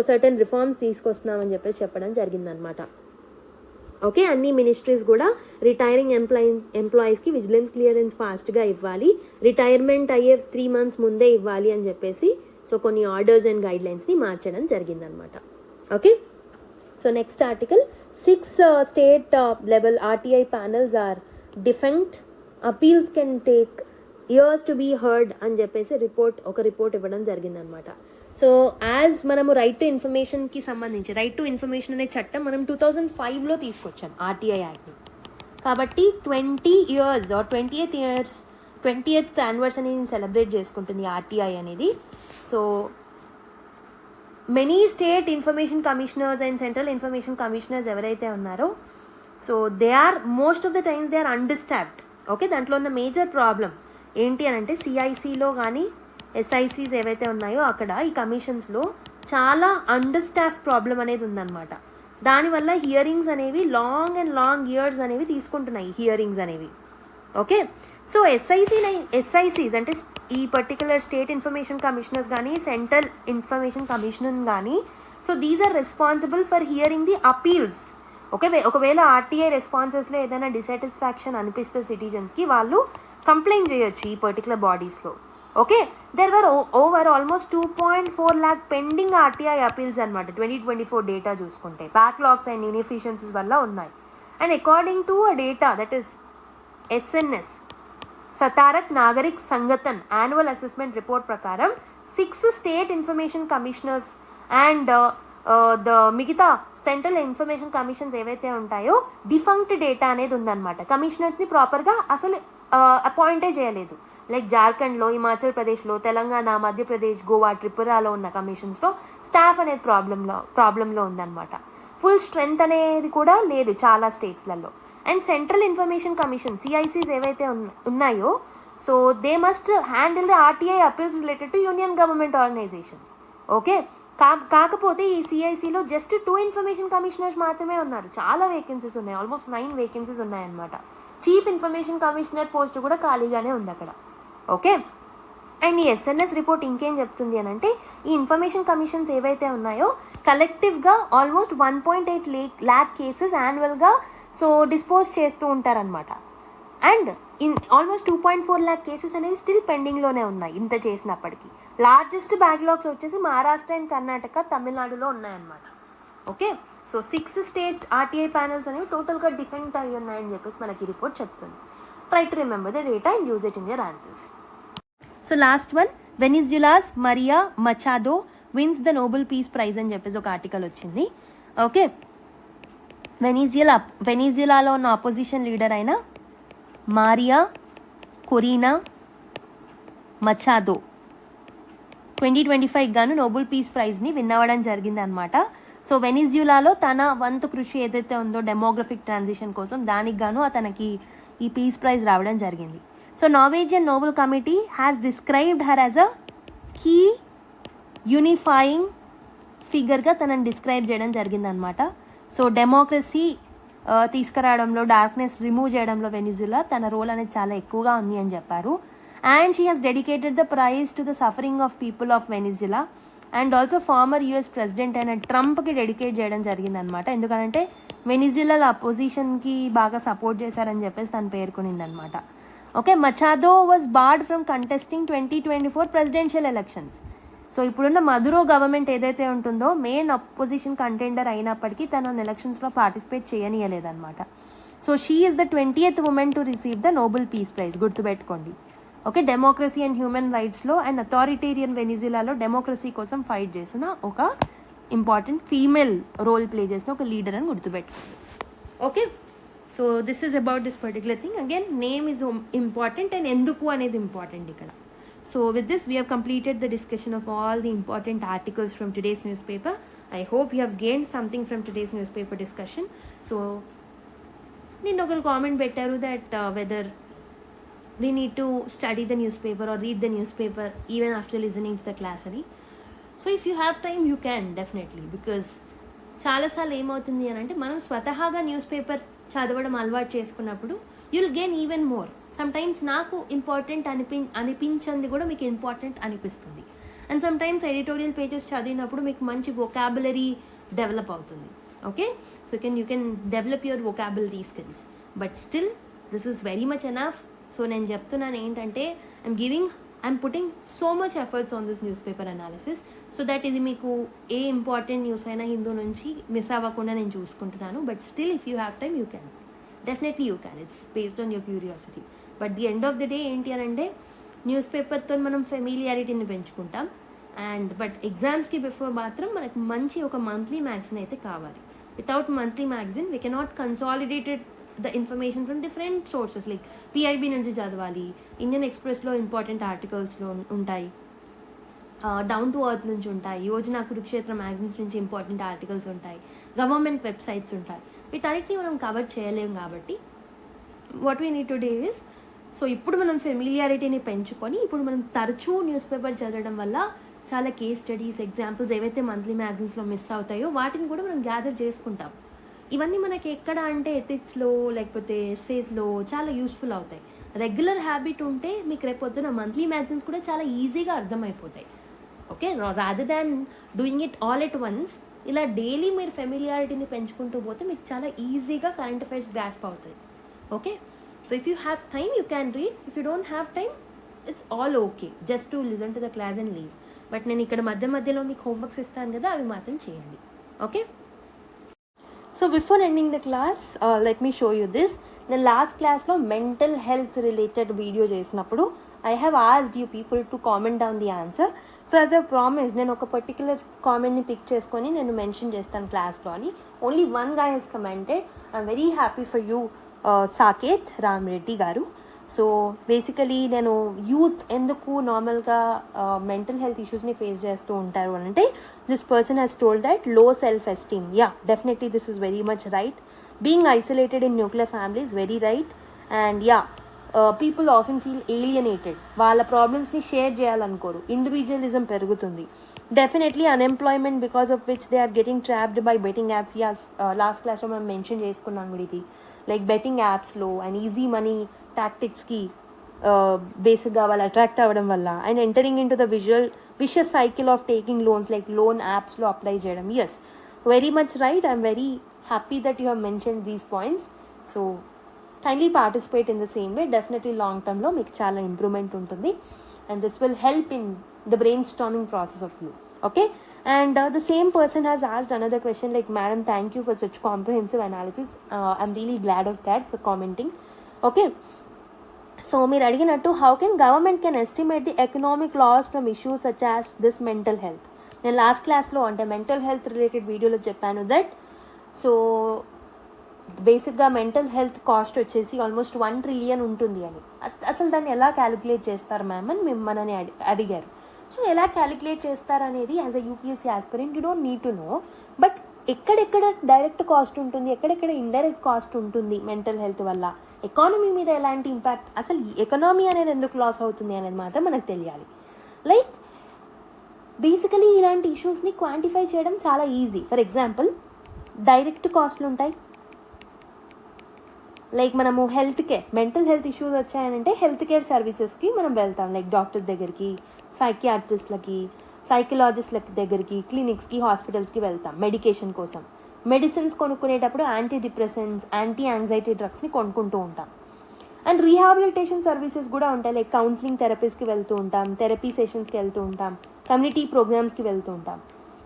సర్టెన్ రిఫార్మ్స్ తీసుకొస్తున్నామని చెప్పడం జరిగిందనమాట. ఓకే, అన్ని మినిస్ట్రీస్ కూడా రిటైరింగ్ ఎంప్లాయీస్కి విజిలెన్స్ క్లియరెన్స్ ఫాస్ట్గా ఇవ్వాలి, రిటైర్మెంట్ అయ్యే 3 months ముందే ఇవ్వాలి అని చెప్పేసి సో కొన్ని ఆర్డర్స్ అండ్ గైడ్లైన్స్ని మార్చడం జరిగిందనమాట. Okay, so next article 6 state level RTI panels are defunct, appeals can take years to be heard అని చెప్పేసి ఒక రిపోర్ట్ ఇవ్వడం జరిగిందనమాట. సో యాజ్ మనము రైట్ టు ఇన్ఫర్మేషన్కి సంబంధించి రైట్ టు ఇన్ఫర్మేషన్ అనే చట్టం మనం 2005లో తీసుకొచ్చాం RTI యాక్ట్ని. కాబట్టి 20 years ఆర్ 20th యానివర్సరీని సెలబ్రేట్ చేసుకుంటుంది RTI అనేది. So many state information commissioners and central information commissioners ఎవరైతే ఉన్నారో so they are most of the times they are understaffed. Okay, దాంట్లో ఉన్న మేజర్ ప్రాబ్లం ఏంటి అని అంటే CICలో కానీ SICs ఏవైతే ఉన్నాయో అక్కడ ఈ కమిషన్స్లో చాలా అండర్స్టాఫ్ ప్రాబ్లం అనేది ఉందన్నమాట. దానివల్ల హియరింగ్స్ అనేవి లాంగ్ ఇయర్స్ అనేవి తీసుకుంటున్నాయి హియరింగ్స్ అనేవి. ఓకే, సో SICs అంటే ఈ పర్టికులర్ స్టేట్ ఇన్ఫర్మేషన్ కమిషనర్స్ కానీ సెంట్రల్ ఇన్ఫర్మేషన్ కమిషన్ కానీ so these are responsible for hearing the appeals. ఒకవేళ RTI రెస్పాన్సెస్లో ఏదైనా డిసాటిస్ఫాక్షన్ అనిపిస్తే సిటిజన్స్కి వాళ్ళు కంప్లైంట్ చేయొచ్చు ఈ పర్టికులర్ బాడీస్లో. Okay, there were over almost 2.4 lakh pending RTI appeals అనమాట 2024 డేటా చూసుకుంటే. బ్యాక్లాగ్స్ అండ్ ఇన్ఎఫిషియన్సీస్ వల్ల ఉన్నాయి. And according to a data that is SNS Satark Nagrik Sangathan annual assessment report ప్రకారం 6 state information commissioners and the మిగతా central information commissions ఏవైతే ఉంటాయో defunct data అనేది ఉందన్నమాట. కమిషనర్స్ని ప్రాపర్గా అసలు అపాయింటే చేయలేదు. లైక్ జార్ఖండ్లో, హిమాచల్ ప్రదేశ్లో, తెలంగాణ, మధ్యప్రదేశ్, గోవా, త్రిపురలో ఉన్న కమిషన్స్లో స్టాఫ్ అనేది ప్రాబ్లంలో ఉందన్నమాట. ఫుల్ స్ట్రెంగ్త్ అనేది కూడా లేదు చాలా స్టేట్స్లలో. And central information commission CICs ఏవైతే ఉన్నాయో so they must handle the RTI appeals related to union government organisations. Okay, కాకపోతే ఈ CICలో జస్ట్ 2 ఇన్ఫర్మేషన్ కమిషనర్స్ మాత్రమే ఉన్నారు. చాలా వేకెన్సీస్ ఉన్నాయి, ఆల్మోస్ట్ 9 వేకెన్సీస్ ఉన్నాయన్నమాట. చీఫ్ ఇన్ఫర్మేషన్ కమిషనర్ పోస్ట్ కూడా ఖాళీగానే ఉంది అక్కడ. ఓకే, అండ్ ఈ SNS రిపోర్ట్ ఇంకేం చెప్తుంది అని అంటే ఈ ఇన్ఫర్మేషన్ కమిషన్స్ ఏవైతే ఉన్నాయో కలెక్టివ్గా ఆల్మోస్ట్ 1.8 lakh కేసెస్ యాన్యువల్గా సో డిస్పోజ్ చేస్తూ ఉంటారనమాట. అండ్ ఆల్మోస్ట్ 2.4 lakh కేసెస్ అనేవి స్టిల్ పెండింగ్లోనే ఉన్నాయి ఇంత చేసినప్పటికీ. లార్జెస్ట్ బ్యాక్లాగ్స్ వచ్చేసి మహారాష్ట్ర అండ్ కర్ణాటక, తమిళనాడులో ఉన్నాయన్నమాట. Okay, so 6 state RTI panels అనేవి టోటల్గా డిఫెంట్ అయ్యి ఉన్నాయని చెప్పేసి మనకి రిపోర్ట్ చెప్తుంది. Try to remember the data and use it in your answers. So last one, Venezuela's Maria Machado wins the Nobel peace prize అని చెప్పేసి ఒక ఆర్టికల్ వచ్చింది. ఓకే, వెనిజులాలో ఉన్న ఆపోజిషన్ లీడర్ అయిన మారియా కొరీనా మచాడో 2025 గాను నోబెల్ పీస్ ప్రైజ్ని విన్ అవ్వడం జరిగింది అనమాట. సో వెనిజులాలో తన వంతు కృషి ఏదైతే ఉందో డెమోగ్రఫిక్ ట్రాన్సిషన్ కోసం దానికి గాను అతనికి ఈ పీస్ ప్రైజ్ రావడం జరిగింది. So Norwegian Nobel committee has described her as a key unifying ఫిగర్గా తనని డిస్క్రైబ్ చేయడం జరిగిందనమాట. సో డెమోక్రసీ తీసుకురావడంలో, డార్క్నెస్ రిమూవ్ చేయడంలో వెనిజులా తన రోల్ అనేది చాలా ఎక్కువగా ఉంది అని చెప్పారు. And she has dedicated the prize to the suffering of people of Venezuela. And also former US president అయిన ట్రంప్కి డెడికేట్ చేయడం జరిగిందనమాట. ఎందుకంటే వెనిజులా అపోజిషన్కి బాగా సపోర్ట్ చేశారని చెప్పేసి తను పేర్కొనిందనమాట. Okay, Machado was barred from contesting 2024 presidential elections. So ఇప్పుడున్న మదురో గవర్నమెంట్ ఏదైతే ఉంటుందో మెయిన్ అపోజిషన్ కంటెండర్ అయినప్పటికీ తన ఎలక్షన్స్లో పార్టిసిపేట్ చేయనీయలేదన్నమాట. So she is the 20th women to receive the Nobel peace prize, గుర్తుపెట్టుకోండి. ఓకే, డెమోక్రసీ అండ్ హ్యూమన్ రైట్స్లో and authoritarian వెనిజులాలో డెమోక్రసీ కోసం ఫైట్ చేసిన ఒక ఇంపార్టెంట్ ఫీమేల్ రోల్ ప్లే చేసిన ఒక లీడర్ అని గుర్తుపెట్టుకోండి. Okay, so this is about this particular thing. Again name is important and ఎందుకు అనేది ఇంపార్టెంట్ ఇక్కడ. So with this we have completed the discussion of all the important articles from today's newspaper. I hope you have gained something from today's newspaper discussion. So ninnu oka comment bettaru that whether we need to study the newspaper or read the newspaper even after listening to the class ani. So if you have time you can definitely, because చాలా సార్లు ఏమవుతుంది అని అంటే మనం స్వతహాగా news paper చదవడం అలవాటు చేసుకున్నప్పుడు you will gain even more. Sometimes నాకు ఇంపార్టెంట్ అనిపించింది కూడా మీకు ఇంపార్టెంట్ అనిపిస్తుంది. అండ్ సమ్టైమ్స్ ఎడిటోరియల్ పేజెస్ చదివినప్పుడు మీకు మంచి వొకాబులరీ డెవలప్ అవుతుంది. Okay, so you can develop your vocabulary skills. But still this is very much enough. So నేను చెప్తున్నాను ఏంటంటే I'm putting so much efforts on this news paper analysis, so that ఇది మీకు ఏ important news అయినా హిందూ నుంచి miss అవ్వకుండా నేను చూసుకుంటున్నాను. But still if you have time you can, definitely you can. It's based on your curiosity. But the end of the day ఏంటి అని అంటే న్యూస్ పేపర్తో మనం ఫెమిలియారిటీని పెంచుకుంటాం. అండ్ బట్ ఎగ్జామ్స్కి బిఫోర్ మాత్రం మనకు మంచి ఒక మంత్లీ మ్యాగజైన్ అయితే కావాలి. Without monthly magazine we cannot consolidated the information from different sources. Like PIB నుంచి చదవాలి, ఇండియన్ ఎక్స్ప్రెస్లో ఇంపార్టెంట్ ఆర్టికల్స్లో ఉంటాయి, డౌన్ టు అర్త్ నుంచి ఉంటాయి, యోజన కురుక్షేత్ర మ్యాగజైన్స్ నుంచి ఇంపార్టెంట్ ఆర్టికల్స్ ఉంటాయి, గవర్నమెంట్ వెబ్సైట్స్ ఉంటాయి. వీటన్నిటిని మనం కవర్ చేయలేము. కాబట్టి what we need to do is, so ఇప్పుడు మనం ఫెమిలియారిటీని పెంచుకొని ఇప్పుడు మనం తరచూ న్యూస్ పేపర్ చదవడం వల్ల చాలా కేస్ స్టడీస్, ఎగ్జాంపుల్స్ ఏవైతే మంత్లీ మ్యాగజైన్స్లో మిస్ అవుతాయో వాటిని కూడా మనం గ్యాదర్ చేసుకుంటాం. ఇవన్నీ మనకి ఎక్కడ అంటే ఎథిక్స్లో లేకపోతే ఎస్సేస్లో చాలా యూస్ఫుల్ అవుతాయి. రెగ్యులర్ హ్యాబిట్ ఉంటే మీకు రేపొద్దున మంత్లీ మ్యాగజైన్స్ కూడా చాలా ఈజీగా అర్థమైపోతాయి. Okay, rather than doing it all at once, ఇలా డైలీ మీరు ఫెమిలియారిటీని పెంచుకుంటూ పోతే మీకు చాలా ఈజీగా కరెంట్ అఫైర్స్ గ్రాస్ప్ అవుతాయి. Okay, so if you have time you can read. If you don't have time it's all okay, just to listen to the class and leave. But నేను ఇక్కడ మధ్యలో మీకు హోంవర్క్స్ ఇస్తాను కదా, అవి మాత్రం చేయండి. Okay, so before ending the class let me show you this. నేను లాస్ట్ క్లాస్లో మెంటల్ హెల్త్ రిలేటెడ్ వీడియో చేసినప్పుడు I have asked you people to comment down the answer. So as a promise నేను ఒక పర్టికులర్ కామెంట్ని పిక్ చేసుకొని నేను mention చేస్తాను క్లాస్లో అని. Only one guy he's commented. I'm very happy for you Saketh Ramareddy గారు. So basically నేను యూత్ ఎందుకు నార్మల్గా మెంటల్ హెల్త్ ఇష్యూస్ని ఫేస్ చేస్తూ ఉంటారు అని అంటే this person has told that low self esteem. Yeah, definitely this is very much right. Being isolated in nuclear family is very right. And yeah, people often feel alienated. వాళ్ళ ప్రాబ్లమ్స్ని share చేయాలనుకోరు, individualism పెరుగుతుంది. Definitely unemployment because of which they are getting trapped by betting apps. As last క్లాస్లో మనం mention చేసుకున్నాం కూడా ఇది. Like betting యాప్స్లో అండ్ ఈజీ మనీ టాక్టిక్స్కి బేసిక్గా వాళ్ళు అట్రాక్ట్ అవ్వడం వల్ల and entering in to the vicious cycle of taking loans, like loan యాప్స్లో అప్లై చేయడం. Yes, very much right. I'm very happy that you have mention these points. So kindly participate in the same way. Definitely long term lo meeku chaala improvement untundi and this will help in the brainstorming process of you. Okay, and the same person has asked another question like, madam, thank you for such comprehensive analysis. I'm really glad of that for commenting. Okay, so meer adiginattu how can government can estimate the economic loss from issues such as this mental health. నేను last క్లాస్లో అంటే mental health related వీడియోలో చెప్పాను that so బేసిక్గా mental health cost వచ్చేసి almost 1 trillion ఉంటుంది అని. అసలు దాన్ని ఎలా క్యాలిక్యులేట్ చేస్తారు మ్యామ్ అని మనని అడిగారు. సో ఎలా క్యాలిక్యులేట్ చేస్తారనేది as a UPSC aspirant you don't need to know. But ఎక్కడెక్కడ డైరెక్ట్ కాస్ట్ ఉంటుంది, ఎక్కడెక్కడ ఇండైరెక్ట్ కాస్ట్ ఉంటుంది మెంటల్ హెల్త్ వల్ల, ఎకానమీ మీద ఎలాంటి ఇంపాక్ట్, అసలు ఎకనామీ అనేది ఎందుకు లాస్ అవుతుంది అనేది మాత్రం మనకు తెలియాలి. లైక్ బేసికలీ ఇలాంటి ఇష్యూస్ని క్వాంటిఫై చేయడం చాలా ఈజీ. ఫర్ ఎగ్జాంపుల్ డైరెక్ట్ కాస్ట్లు ఉంటాయి, లైక్ మనము health care, mental health issues వచ్చాయనంటే హెల్త్ కేర్ సర్వీసెస్కి మనం వెళ్తాం. లైక్ డాక్టర్ దగ్గరికి, సైకియాట్రిస్ట్లకి, సైకలాజిస్ట్లకి దగ్గరికి, క్లినిక్స్కి, హాస్పిటల్స్కి వెళ్తాం మెడికేషన్ కోసం. మెడిసిన్స్ కొనుక్కునేటప్పుడు యాంటీ డిప్రెసెంట్స్, యాంటీ యాంగ్జైటీ డ్రగ్స్ని కొనుక్కుంటూ ఉంటాం. అండ్ రీహాబిలిటేషన్ సర్వీసెస్ కూడా ఉంటాయి. లైక్ కౌన్సిలింగ్ థెరపీస్కి వెళ్తూ ఉంటాం, థెరపీ సెషన్స్కి వెళ్తూ ఉంటాం, కమ్యూనిటీ ప్రోగ్రామ్స్కి వెళ్తూ ఉంటాం.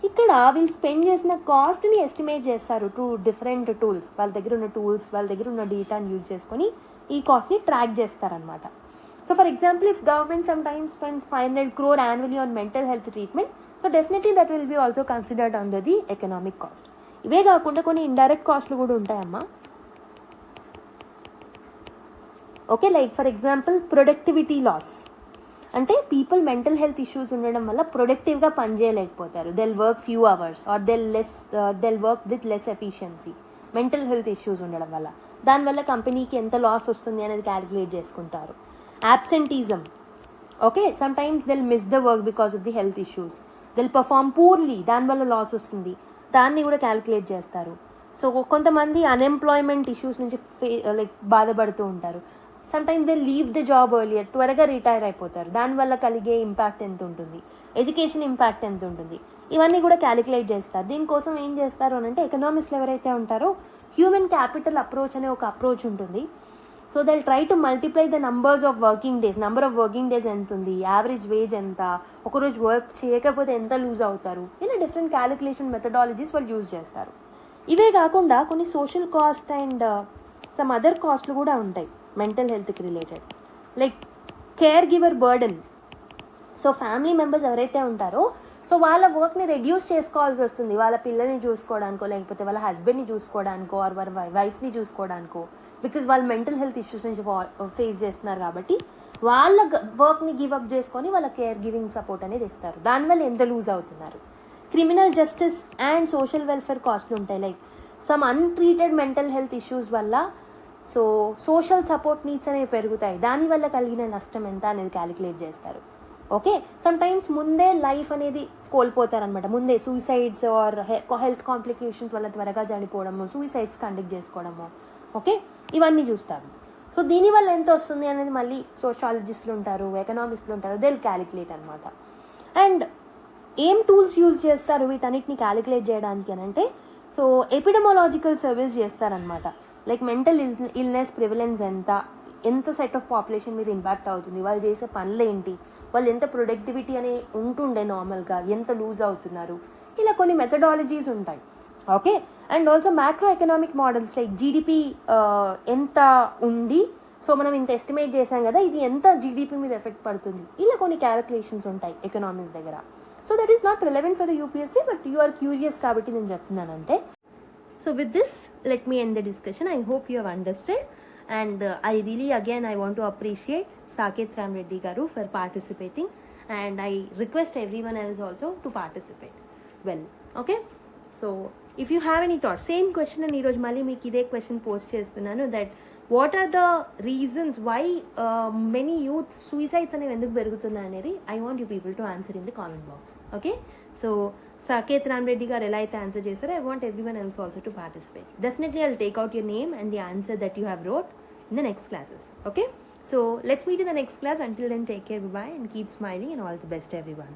ఇక్కడ వీళ్ళు స్పెండ్ చేసిన కాస్ట్ని ఎస్టిమేట్ చేస్తారు టు డిఫరెంట్ టూల్స్. వాళ్ళ దగ్గర ఉన్న టూల్స్, వాళ్ళ దగ్గర ఉన్న డేటాని యూజ్ చేసుకొని ఈ కాస్ట్ని ట్రాక్ చేస్తారనమాట. So for example, if government some times spends 500 crore annually on mental health treatment, so definitely that will be also considered under the economic cost. ఇవే కాకుండా కొన్ని ఇండైరెక్ట్ కాస్ట్లు కూడా ఉంటాయమ్మా. Okay, like for example productivity loss. అంటే people mental health issues ఉండడం వల్ల ప్రొడక్టివ్గా పనిచేయలేకపోతారు. They'll work few hours or they'll work with less efficiency. Mental health issues ఉండడం వల్ల దానివల్ల కంపెనీకి ఎంత లాస్ వస్తుంది అనేది క్యాలిక్యులేట్ చేసుకుంటారు. Absenteeism, okay, some times they'll miss the work because of the health issues. They'll perform poorly, దానివల్ల loss వస్తుంది, దాన్ని కూడా క్యాలిక్యులేట్ చేస్తారు. సో కొంతమంది అన్ఎంప్లాయ్మెంట్ ఇష్యూస్ నుంచి లైక్ బాధపడుతూ ఉంటారు. Some times they leave the job earlier, త్వరగా రిటైర్ అయిపోతారు, దానివల్ల కలిగే ఇంపాక్ట్ ఎంత ఉంటుంది, ఎడ్యుకేషన్ ఇంపాక్ట్ ఎంత ఉంటుంది, ఇవన్నీ కూడా క్యాలిక్యులేట్ చేస్తారు. దీనికోసం ఏం చేస్తారు అని అంటే ఎకనామిస్ట్లు ఎవరైతే ఉంటారో హ్యూమన్ క్యాపిటల్ అప్రోచ్ అనే ఒక అప్రోచ్ ఉంటుంది. So they try to multiply the number of working days ఎంత ఉంది, యావరేజ్ వేజ్ ఎంత, ఒకరోజు వర్క్ చేయకపోతే ఎంత లూజ్ అవుతారు, ఇలా డిఫరెంట్ క్యాలిక్యులేషన్ మెథడాలజీస్ వాళ్ళు యూజ్ చేస్తారు. ఇవే కాకుండా కొన్ని social cost and some other కాస్ట్లు కూడా ఉంటాయి మెంటల్ హెల్త్కి related. Like care giver burden. So family members ఎవరైతే ఉంటారో సో వాళ్ళ వర్క్ని రెడ్యూస్ చేసుకోవాల్సి వస్తుంది. వాళ్ళ పిల్లల్ని చూసుకోవడానికో, లేకపోతే వాళ్ళ హస్బెండ్ని చూసుకోవడానికో, ఆర్ వాళ్ళ వైఫ్ని చూసుకోవడానికో, బికాజ్ వాళ్ళు మెంటల్ హెల్త్ ఇష్యూస్ నుంచి ఫేస్ చేస్తున్నారు కాబట్టి వాళ్ళ వర్క్ని గివప్ చేసుకొని వాళ్ళ కేర్ గివింగ్ సపోర్ట్ అనేది ఇస్తారు. దానివల్ల ఎంత లూజ్ అవుతున్నారు. Criminal justice and social welfare కాస్ట్లు ఉంటాయి. Like some untreated mental health issues వల్ల సో సోషల్ సపోర్ట్ నీడ్స్ అనేవి పెరుగుతాయి, దానివల్ల కలిగిన నష్టం ఎంత అనేది క్యాలిక్యులేట్ చేస్తారు. ఓకే, సమ్ టైమ్స్ ముందే లైఫ్ అనేది కోల్పోతారనమాట. ముందే సూసైడ్స్ ఆర్ హెల్త్ కాంప్లికేషన్స్ వల్ల త్వరగా చనిపోవడము, సూసైడ్స్ కండక్ట్ చేసుకోవడము, ఓకే, ఇవన్నీ చూస్తారు. సో దీనివల్ల ఎంత వస్తుంది అనేది మళ్ళీ సోషాలజిస్టులు ఉంటారు, ఎకనామిస్టులు ఉంటారు, దే విల్ క్యాలిక్యులేట్ అనమాట. అండ్ ఏం టూల్స్ యూజ్ చేస్తారు వీటన్నిటిని క్యాలిక్యులేట్ చేయడానికి అని అంటే సో ఎపిడెమాలజికల్ సర్వీస్ చేస్తారనమాట. లైక్ మెంటల్ ఇల్నెస్ ప్రివలెన్స్ ఎంత సెట్ ఆఫ్ పాపులేషన్ మీద ఇంపాక్ట్ అవుతుంది, వాళ్ళు చేసే పనులు ఏంటి, వాళ్ళు ఎంత ప్రొడక్టివిటీ అని ఉంటుండే నార్మల్గా, ఎంత లూజ్ అవుతున్నారు, ఇలా కొన్ని మెథడాలజీస్ ఉంటాయి. Okay, and also macro economic models like GDP ఎంత ఉంది, సో మనం ఇంత ఎస్టిమేట్ చేసాం కదా, ఇది ఎంత జీడిపి మీద ఎఫెక్ట్ పడుతుంది, ఇలా కొన్ని క్యాలిక్యులేషన్స్ ఉంటాయి ఎకనామిక్స్ దగ్గర. So that is not relevant for the UPSC, but you are curious కాబట్టి నేను చెప్తున్నాను అంతే. So with this, let me end the discussion. I hope you have understood, and I really again I want to appreciate Saket Ram Reddy garu for participating, and I request everyone else also to participate. Well, okay, so if you have any thoughts, same question and ee roju malli meeku ide question post chestunnanu, that what are the reasons why many youth suicides anevi enduku perugutunna anedi I want you people to answer in the comment box. Okay, so Saket Ram Reddy garu ela aithe answer chesaro, I want everyone else also to participate. Definitely I'll take out your name and the answer that you have wrote in the next classes. Okay, so let's meet in the next class. Until then, take care, bye bye, and keep smiling, and all the best everyone.